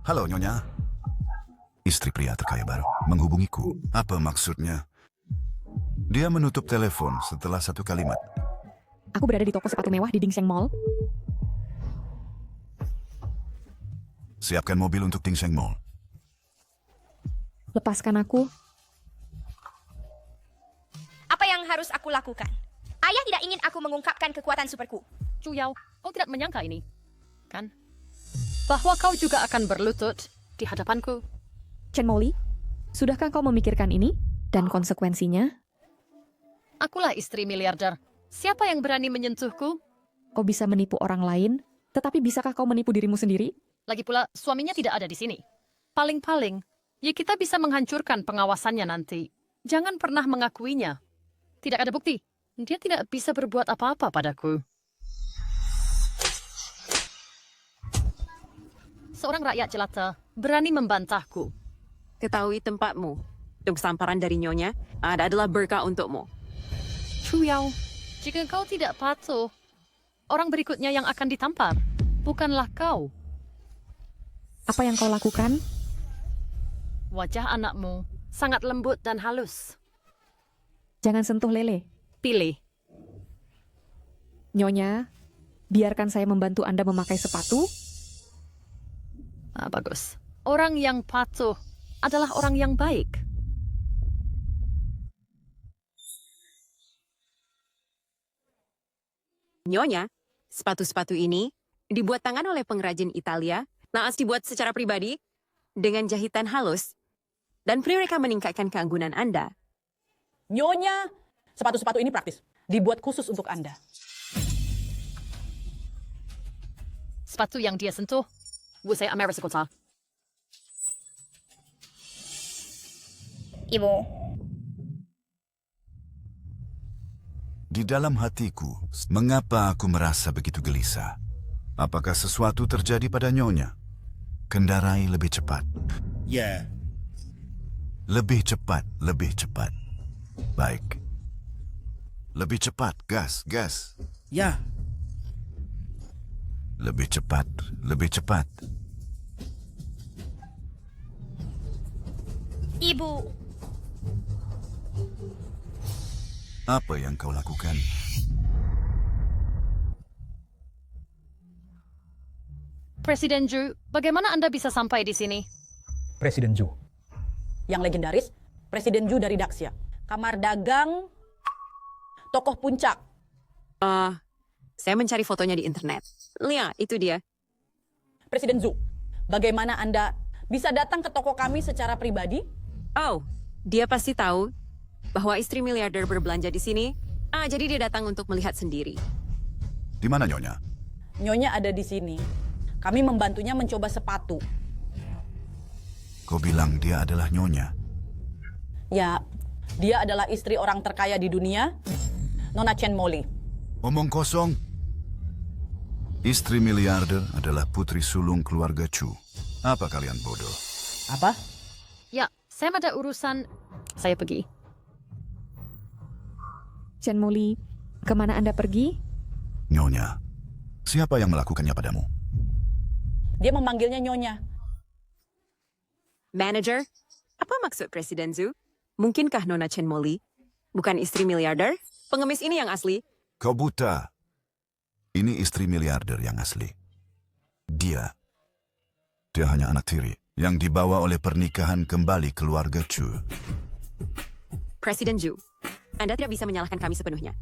Halo Nyonya. Istri pria terkaya baru menghubungiku. Apa maksudnya? Dia menutup telepon setelah satu kalimat. Aku berada di toko sepatu mewah di Dingxiang Mall. Siapkan mobil untuk Dingxiang Mall. Lepaskan aku. Apa yang harus aku lakukan? Ayah tidak ingin aku mengungkapkan kekuatan superku. Chu Yao, kau tidak menyangka ini, kan? Bahwa kau juga akan berlutut di hadapanku. Chen Moli, sudahkah kau memikirkan ini dan konsekuensinya? Akulah istri miliarder. Siapa yang berani menyentuhku? Kau bisa menipu orang lain, tetapi bisakah kau menipu dirimu sendiri? Lagi pula, suaminya tidak ada di sini. Paling-paling, ya kita bisa menghancurkan pengawasannya nanti. Jangan pernah mengakuinya. Tidak ada bukti. Dia tidak bisa berbuat apa-apa padaku. Seorang rakyat jelata berani membantahku. Ketahui tempatmu. Untuk samparan dari Nyonya, ada adalah berkah untukmu. Chu Yao, jika kau tidak patuh, orang berikutnya yang akan ditampar, bukanlah kau. Apa yang kau lakukan? Wajah anakmu sangat lembut dan halus. Jangan sentuh Lele. Pilih. Nyonya, biarkan saya membantu Anda memakai sepatu. Bagus. Orang yang patuh adalah orang yang baik. Nyonya, sepatu-sepatu ini dibuat tangan oleh pengrajin Italia, naas dibuat secara pribadi, dengan jahitan halus, dan mereka meningkatkan keanggunan Anda. Nyonya, sepatu-sepatu ini praktis. Dibuat khusus untuk Anda. Sepatu yang dia sentuh, saya Amerika Kota. Ibu. Di dalam hatiku, mengapa aku merasa begitu gelisah? Apakah sesuatu terjadi pada Nyonya? Kendarai lebih cepat. Ya. Lebih cepat, lebih cepat. Baik. Lebih cepat, gas, gas. Ya. Lebih cepat, lebih cepat. Ibu. Apa yang kau lakukan? Presiden Zhu, bagaimana Anda bisa sampai di sini? Presiden Zhu. Yang legendaris, Presiden Zhu dari Daxia. Kamar dagang, tokoh puncak. Saya mencari fotonya di internet. Lihat, itu dia. Presiden Zhu, bagaimana Anda bisa datang ke toko kami secara pribadi? Oh, dia pasti tahu bahwa istri miliarder berbelanja di sini. Jadi dia datang untuk melihat sendiri. Di mana Nyonya? Nyonya ada di sini. Kami membantunya mencoba sepatu. Kau bilang dia adalah Nyonya? Ya, dia adalah istri orang terkaya di dunia, Nona Chen Moli. Omong kosong. Istri miliarder adalah putri sulung keluarga Chu. Apa kalian bodoh? Apa? Ya, saya ada urusan. Saya pergi. Chen Moli, kemana Anda pergi? Nyonya, siapa yang melakukannya padamu? Dia memanggilnya Nyonya. Manager, apa maksud Presiden Zhu? Mungkinkah Nona Chen Molly bukan istri miliarder? Pengemis ini yang asli. Kau buta. Ini istri miliarder yang asli. Dia hanya anak tiri yang dibawa oleh pernikahan kembali keluarga Chu. Presiden Zhu, Anda tidak bisa menyalahkan kami sepenuhnya.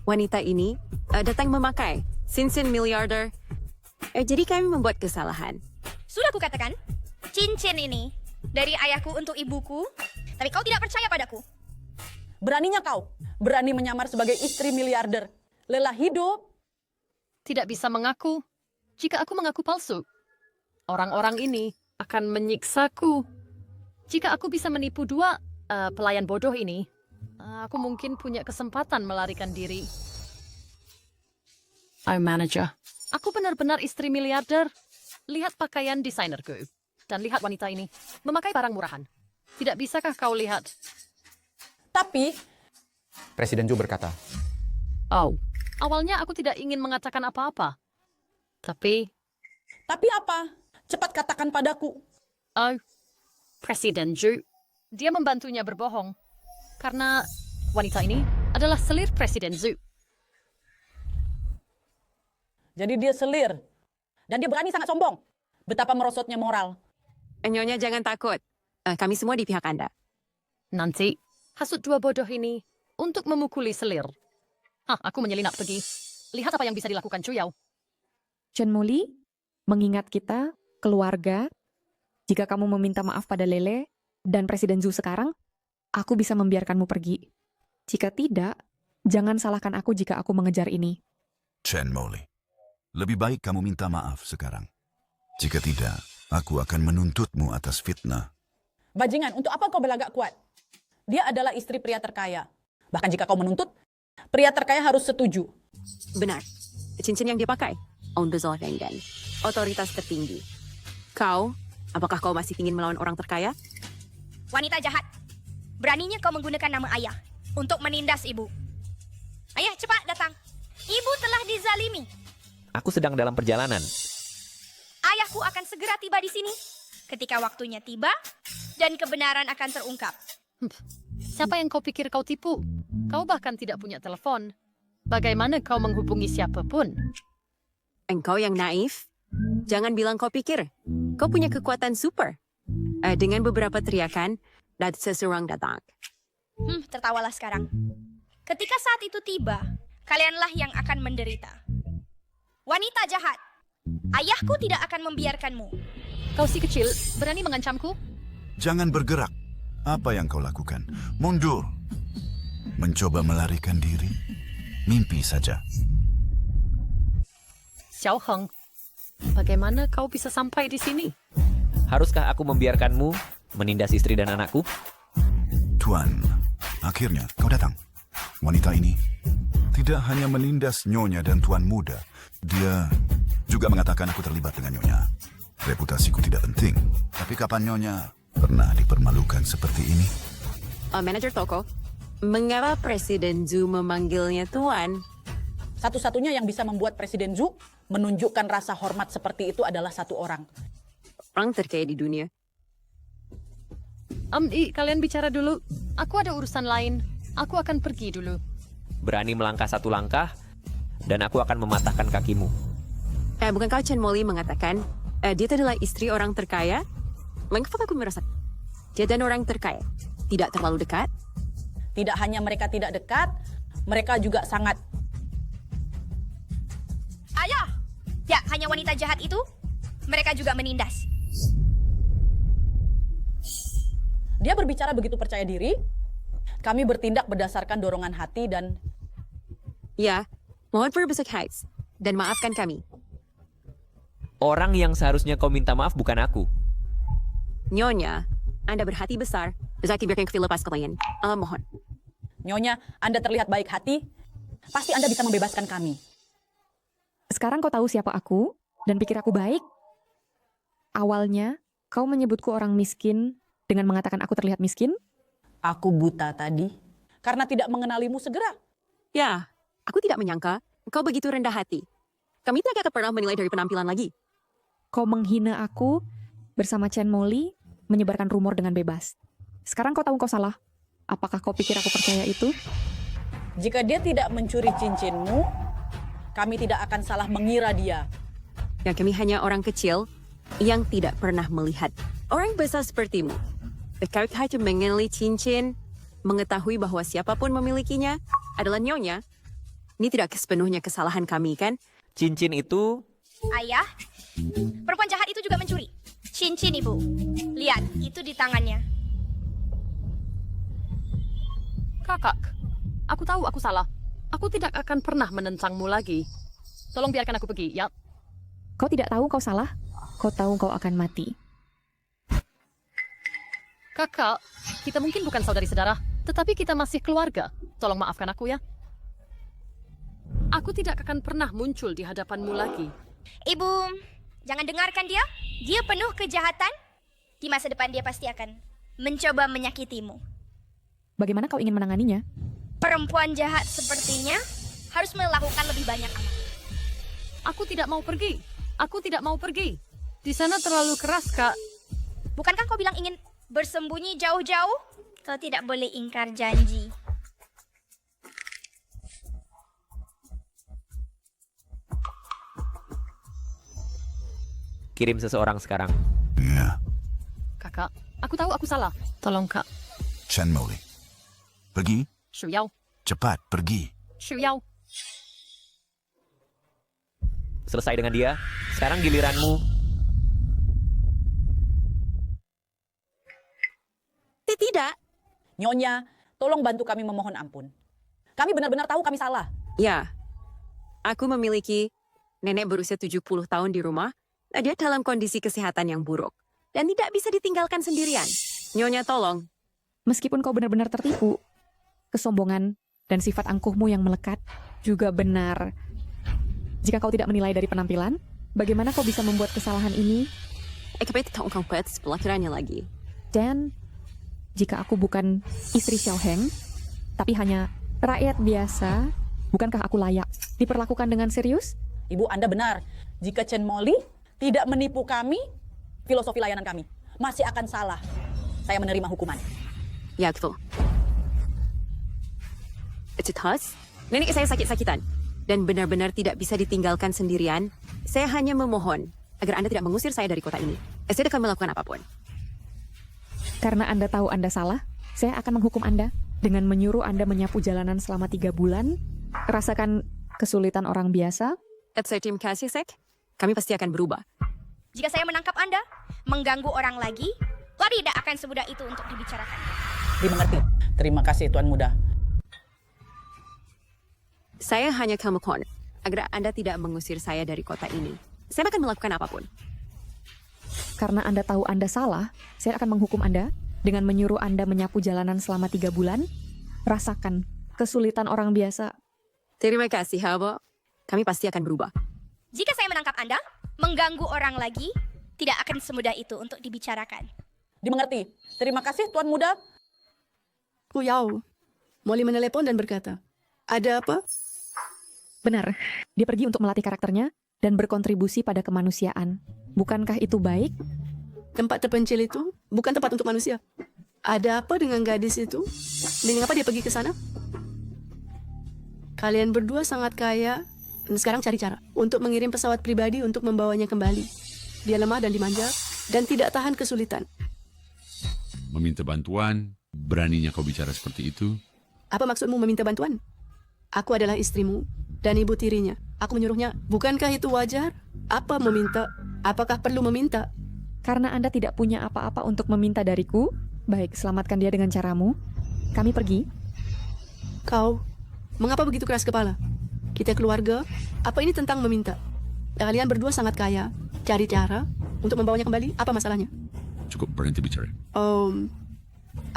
Wanita ini datang memakai cincin miliarder. Jadi kami membuat kesalahan. Sudah kukatakan, cincin ini dari ayahku untuk ibuku, tapi kau tidak percaya padaku. Beraninya kau, berani menyamar sebagai istri miliarder. Lelah hidup. Tidak bisa mengaku. Jika aku mengaku palsu, orang-orang ini akan menyiksaku. Jika aku bisa menipu dua pelayan bodoh ini, aku mungkin punya kesempatan melarikan diri. I'm manager. Aku benar-benar istri miliarder. Lihat pakaian desainerku. Dan lihat wanita ini. Memakai barang murahan. Tidak bisakah kau lihat? Tapi... Presiden Zhu berkata. Oh, awalnya aku tidak ingin mengatakan apa-apa. Tapi apa? Cepat katakan padaku. Oh, Presiden Zhu. Dia membantunya berbohong. Karena wanita ini adalah selir Presiden Zhu. Jadi dia selir. Dan dia berani sangat sombong. Betapa merosotnya moral. Nyonya jangan takut. Kami semua di pihak Anda. Nanti, hasut dua bodoh ini untuk memukuli selir. Aku menyelinap pergi. Lihat apa yang bisa dilakukan Chuyao. Chen Moli, mengingat kita, keluarga, jika kamu meminta maaf pada Lele dan Presiden Zhu sekarang, aku bisa membiarkanmu pergi. Jika tidak, jangan salahkan aku jika aku mengejar ini. Chen Moli, lebih baik kamu minta maaf sekarang. Jika tidak, aku akan menuntutmu atas fitnah. Bajingan, untuk apa kau berlagak kuat? Dia adalah istri pria terkaya. Bahkan jika kau menuntut, pria terkaya harus setuju. Benar. Cincin yang dia pakai. Onbezolvengan. Otoritas tertinggi. Kau, apakah kau masih ingin melawan orang terkaya? Wanita jahat. Beraninya kau menggunakan nama ayah untuk menindas ibu. Ayah, cepat datang. Ibu telah dizalimi. Aku sedang dalam perjalanan. Ayahku akan segera tiba di sini. Ketika waktunya tiba, dan kebenaran akan terungkap. Siapa yang kau pikir kau tipu? Kau bahkan tidak punya telepon. Bagaimana kau menghubungi siapapun? Engkau yang naif? Jangan bilang kau pikir. Kau punya kekuatan super. Dengan beberapa teriakan, dan seseorang datang. Tertawalah sekarang. Ketika saat itu tiba, kalianlah yang akan menderita. Wanita jahat, ayahku tidak akan membiarkanmu. Kau si kecil, berani mengancamku? Jangan bergerak. Apa yang kau lakukan? Mundur. Mencoba melarikan diri? Mimpi saja. Xiao Heng, bagaimana kau bisa sampai di sini? Haruskah aku membiarkanmu menindas istri dan anakku? Tuan, akhirnya kau datang. Wanita ini tidak hanya menindas Nyonya dan Tuan Muda. Dia juga mengatakan aku terlibat dengan Nyonya. Reputasiku tidak penting. Tapi kapan Nyonya pernah dipermalukan seperti ini? Manajer toko, mengapa Presiden Zhu memanggilnya Tuan? Satu-satunya yang bisa membuat Presiden Zhu menunjukkan rasa hormat seperti itu adalah satu orang. Orang terkaya di dunia. Kalian bicara dulu. Aku ada urusan lain. Aku akan pergi dulu. Berani melangkah satu langkah, dan aku akan mematahkan kakimu. Bukankah Chen Moli mengatakan dia adalah istri orang terkaya? Mengapa aku merasa dia dan orang terkaya tidak terlalu dekat? Tidak hanya mereka tidak dekat, mereka juga sangat... Ayah! Ya, hanya wanita jahat itu, mereka juga menindas. Dia berbicara begitu percaya diri, kami bertindak berdasarkan dorongan hati dan... Ya, mohon berbesar hati dan maafkan kami. Orang yang seharusnya kau minta maaf bukan aku. Nyonya, Anda berhati besar. Bisa biarkan ke lepas kalian. Mohon. Nyonya, Anda terlihat baik hati. Pasti Anda bisa membebaskan kami. Sekarang kau tahu siapa aku dan pikir aku baik? Awalnya, kau menyebutku orang miskin dengan mengatakan aku terlihat miskin? Aku buta tadi karena tidak mengenalimu segera. Ya, aku tidak menyangka kau begitu rendah hati. Kami tidak akan pernah menilai dari penampilan lagi. Kau menghina aku bersama Chen Moli, menyebarkan rumor dengan bebas. Sekarang kau tahu kau salah. Apakah kau pikir aku percaya itu? Jika dia tidak mencuri cincinmu, kami tidak akan salah mengira dia. Ya, kami hanya orang kecil yang tidak pernah melihat orang besar sepertimu. Kau hanya mengenali cincin, mengetahui bahwa siapapun memilikinya adalah nyonya. Ini tidak sepenuhnya kesalahan kami, kan? Cincin itu... Ayah, perempuan jahat itu juga mencuri. Cincin, Ibu. Lihat, itu di tangannya. Kakak, aku tahu aku salah. Aku tidak akan pernah menentangmu lagi. Tolong biarkan aku pergi, ya? Kau tidak tahu kau salah. Kau tahu kau akan mati. Kakak, kita mungkin bukan saudari saudara, tetapi kita masih keluarga. Tolong maafkan aku ya. Aku tidak akan pernah muncul di hadapanmu lagi. Ibu, jangan dengarkan dia. Dia penuh kejahatan. Di masa depan dia pasti akan mencoba menyakitimu. Bagaimana kau ingin menanganinya? Perempuan jahat sepertinya harus melakukan lebih banyak amal. Aku tidak mau pergi. Aku tidak mau pergi. Di sana terlalu keras, Kak. Bukankah kau bilang ingin bersembunyi jauh-jauh? Kau tidak boleh ingkar janji. Kirim seseorang sekarang. Ya, Kakak, aku tahu aku salah. Tolong, Kak. Chen Moli. Pergi, Shu Yao. cepat pergi. Shu Yao. Selesai dengan dia. Sekarang giliranmu. Tidak. Nyonya, tolong bantu kami memohon ampun. Kami benar-benar tahu kami salah. Ya, aku memiliki nenek berusia 70 tahun di rumah. Dia dalam kondisi kesehatan yang buruk dan tidak bisa ditinggalkan sendirian. Nyonya, tolong. Meskipun kau benar-benar tertipu, kesombongan dan sifat angkuhmu yang melekat juga benar. Jika kau tidak menilai dari penampilan, bagaimana kau bisa membuat kesalahan ini? Kapit kau pelakurannya lagi. Dan jika aku bukan istri Xiao Heng, tapi hanya rakyat biasa, bukankah aku layak diperlakukan dengan serius? Ibu, Anda benar. Jika Chen Moli tidak menipu kami, filosofi layanan kami masih akan salah. Saya menerima hukuman. Ya, betul. Cetas, nenek saya sakit-sakitan dan benar-benar tidak bisa ditinggalkan sendirian. Saya hanya memohon agar Anda tidak mengusir saya dari kota ini. Saya akan melakukan apapun. Karena Anda tahu Anda salah, saya akan menghukum Anda dengan menyuruh Anda menyapu jalanan selama 3 bulan, rasakan kesulitan orang biasa. Terima kasih, Sek. Kami pasti akan berubah. Jika saya menangkap Anda, mengganggu orang lagi, kau tidak akan semudah itu untuk dibicarakan. Dimengerti. Terima kasih, Tuan Muda. Saya hanya memohon agar Anda tidak mengusir saya dari kota ini. Saya akan melakukan apapun. Karena Anda tahu Anda salah, saya akan menghukum Anda dengan menyuruh Anda menyapu jalanan selama 3 bulan, rasakan kesulitan orang biasa. Terima kasih, Habo. Kami pasti akan berubah. Jika saya menangkap Anda, mengganggu orang lagi, tidak akan semudah itu untuk dibicarakan. Dimengerti. Terima kasih, Tuan Muda. Yao. Molly menelepon dan berkata, ada apa? Benar, dia pergi untuk melatih karakternya dan berkontribusi pada kemanusiaan. Bukankah itu baik? Tempat terpencil itu bukan tempat untuk manusia. Ada apa dengan gadis itu? Dan mengapa dia pergi ke sana? Kalian berdua sangat kaya dan sekarang cari cara untuk mengirim pesawat pribadi untuk membawanya kembali. Dia lemah dan dimanja dan tidak tahan kesulitan. Meminta bantuan, beraninya kau bicara seperti itu? Apa maksudmu meminta bantuan? Aku adalah istrimu dan ibu tirinya. Aku menyuruhnya, bukankah itu wajar? Apa meminta? Apakah perlu meminta? Karena Anda tidak punya apa-apa untuk meminta dariku, baik, selamatkan dia dengan caramu. Kami pergi. Kau, mengapa begitu keras kepala? Kita keluarga, apa ini tentang meminta? Kalian berdua sangat kaya, cari cara untuk membawanya kembali, apa masalahnya? Cukup berhenti bicara.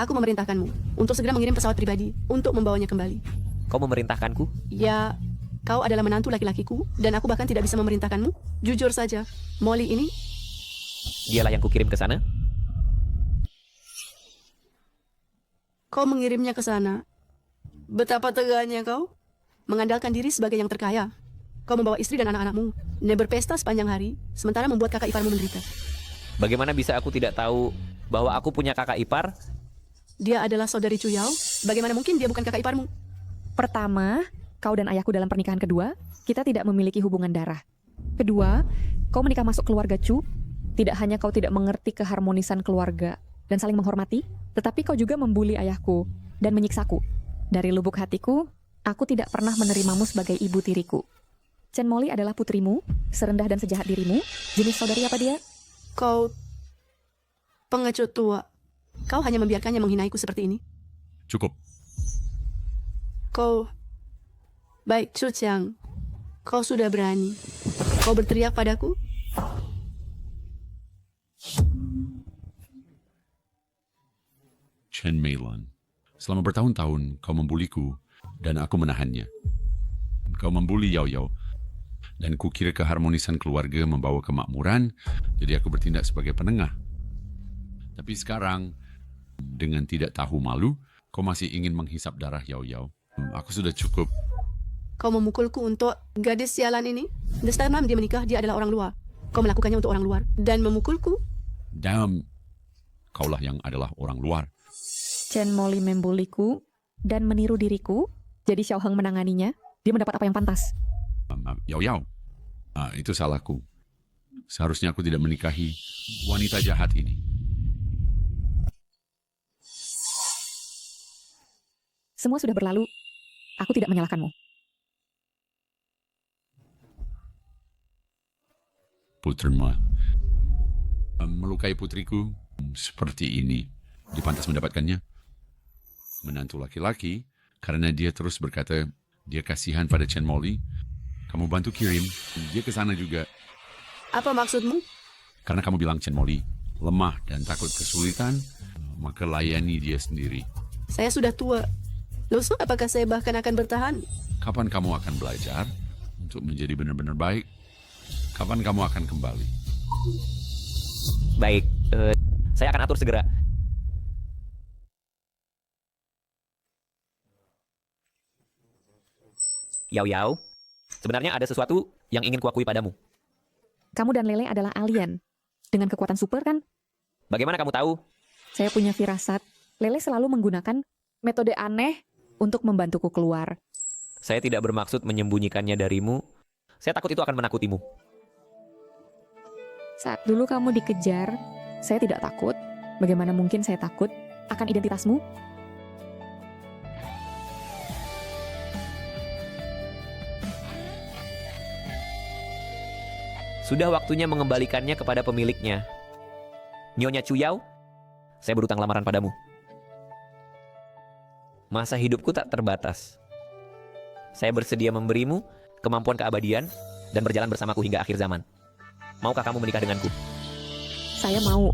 Aku memerintahkanmu untuk segera mengirim pesawat pribadi untuk membawanya kembali. Kau memerintahkanku? Ya, kau adalah menantu laki-lakiku dan aku bahkan tidak bisa memerintahkanmu. Jujur saja, Molly ini... Dialah yang kukirim ke sana? Kau mengirimnya ke sana. Betapa teganya kau. Mengandalkan diri sebagai yang terkaya. Kau membawa istri dan anak-anakmu dan berpesta sepanjang hari, sementara membuat kakak iparmu menderita. Bagaimana bisa aku tidak tahu bahwa aku punya kakak ipar? Dia adalah saudari Chuyao. Bagaimana mungkin dia bukan kakak iparmu? Pertama, kau dan ayahku dalam pernikahan kedua, kita tidak memiliki hubungan darah. Kedua, kau menikah masuk keluarga Chu. Tidak hanya kau tidak mengerti keharmonisan keluarga dan saling menghormati, tetapi kau juga membuli ayahku dan menyiksaku. Dari lubuk hatiku, aku tidak pernah menerimamu sebagai ibu tiriku. Chen Molly adalah putrimu, serendah dan sejahat dirimu. Jenis saudari apa dia? Kau pengecut tua. Kau hanya membiarkannya menghinaiku seperti ini. Cukup. Kau... Baik, Chu Qiang. Kau sudah berani. Kau berteriak padaku? Chen Meilan, selama bertahun-tahun kau membuliku dan aku menahannya. Kau membuli Yao Yao dan kukira keharmonisan keluarga membawa kemakmuran, jadi aku bertindak sebagai penengah. Tapi sekarang, dengan tidak tahu malu, kau masih ingin menghisap darah Yao Yao. Aku sudah cukup. Kau memukulku untuk gadis sialan ini? Dan setelah dia menikah, dia adalah orang luar. Kau melakukannya untuk orang luar dan memukulku? Damn, kaulah yang adalah orang luar. Chen Molly membuliku dan meniru diriku, jadi Xiao Heng menanganinya. Dia mendapat apa yang pantas. Yao Yao, itu salahku. Seharusnya aku tidak menikahi wanita jahat ini. Semua sudah berlalu. Aku tidak menyalahkanmu. Putrimu melukai putriku seperti ini. Dipantas mendapatkannya. Menantu laki-laki, karena dia terus berkata dia kasihan pada Chen Molly. Kamu bantu kirim dia ke sana juga. Apa maksudmu? Karena kamu bilang Chen Molly lemah dan takut kesulitan, maka layani dia sendiri. Saya sudah tua. Loh, apakah saya bahkan akan bertahan? Kapan kamu akan belajar untuk menjadi benar-benar baik? Kapan kamu akan kembali? Baik, saya akan atur segera. Yao Yao, sebenarnya ada sesuatu yang ingin kuakui padamu. Kamu dan Lele adalah alien. Dengan kekuatan super kan? Bagaimana kamu tahu? Saya punya firasat. Lele selalu menggunakan metode aneh untuk membantuku keluar. Saya tidak bermaksud menyembunyikannya darimu. Saya takut itu akan menakutimu. Saat dulu kamu dikejar, saya tidak takut. Bagaimana mungkin saya takut akan identitasmu? Sudah waktunya mengembalikannya kepada pemiliknya. Nyonya Chuyao, saya berutang lamaran padamu. Masa hidupku tak terbatas. Saya bersedia memberimu kemampuan keabadian dan berjalan bersamaku hingga akhir zaman. Maukah kamu menikah denganku? Saya mau.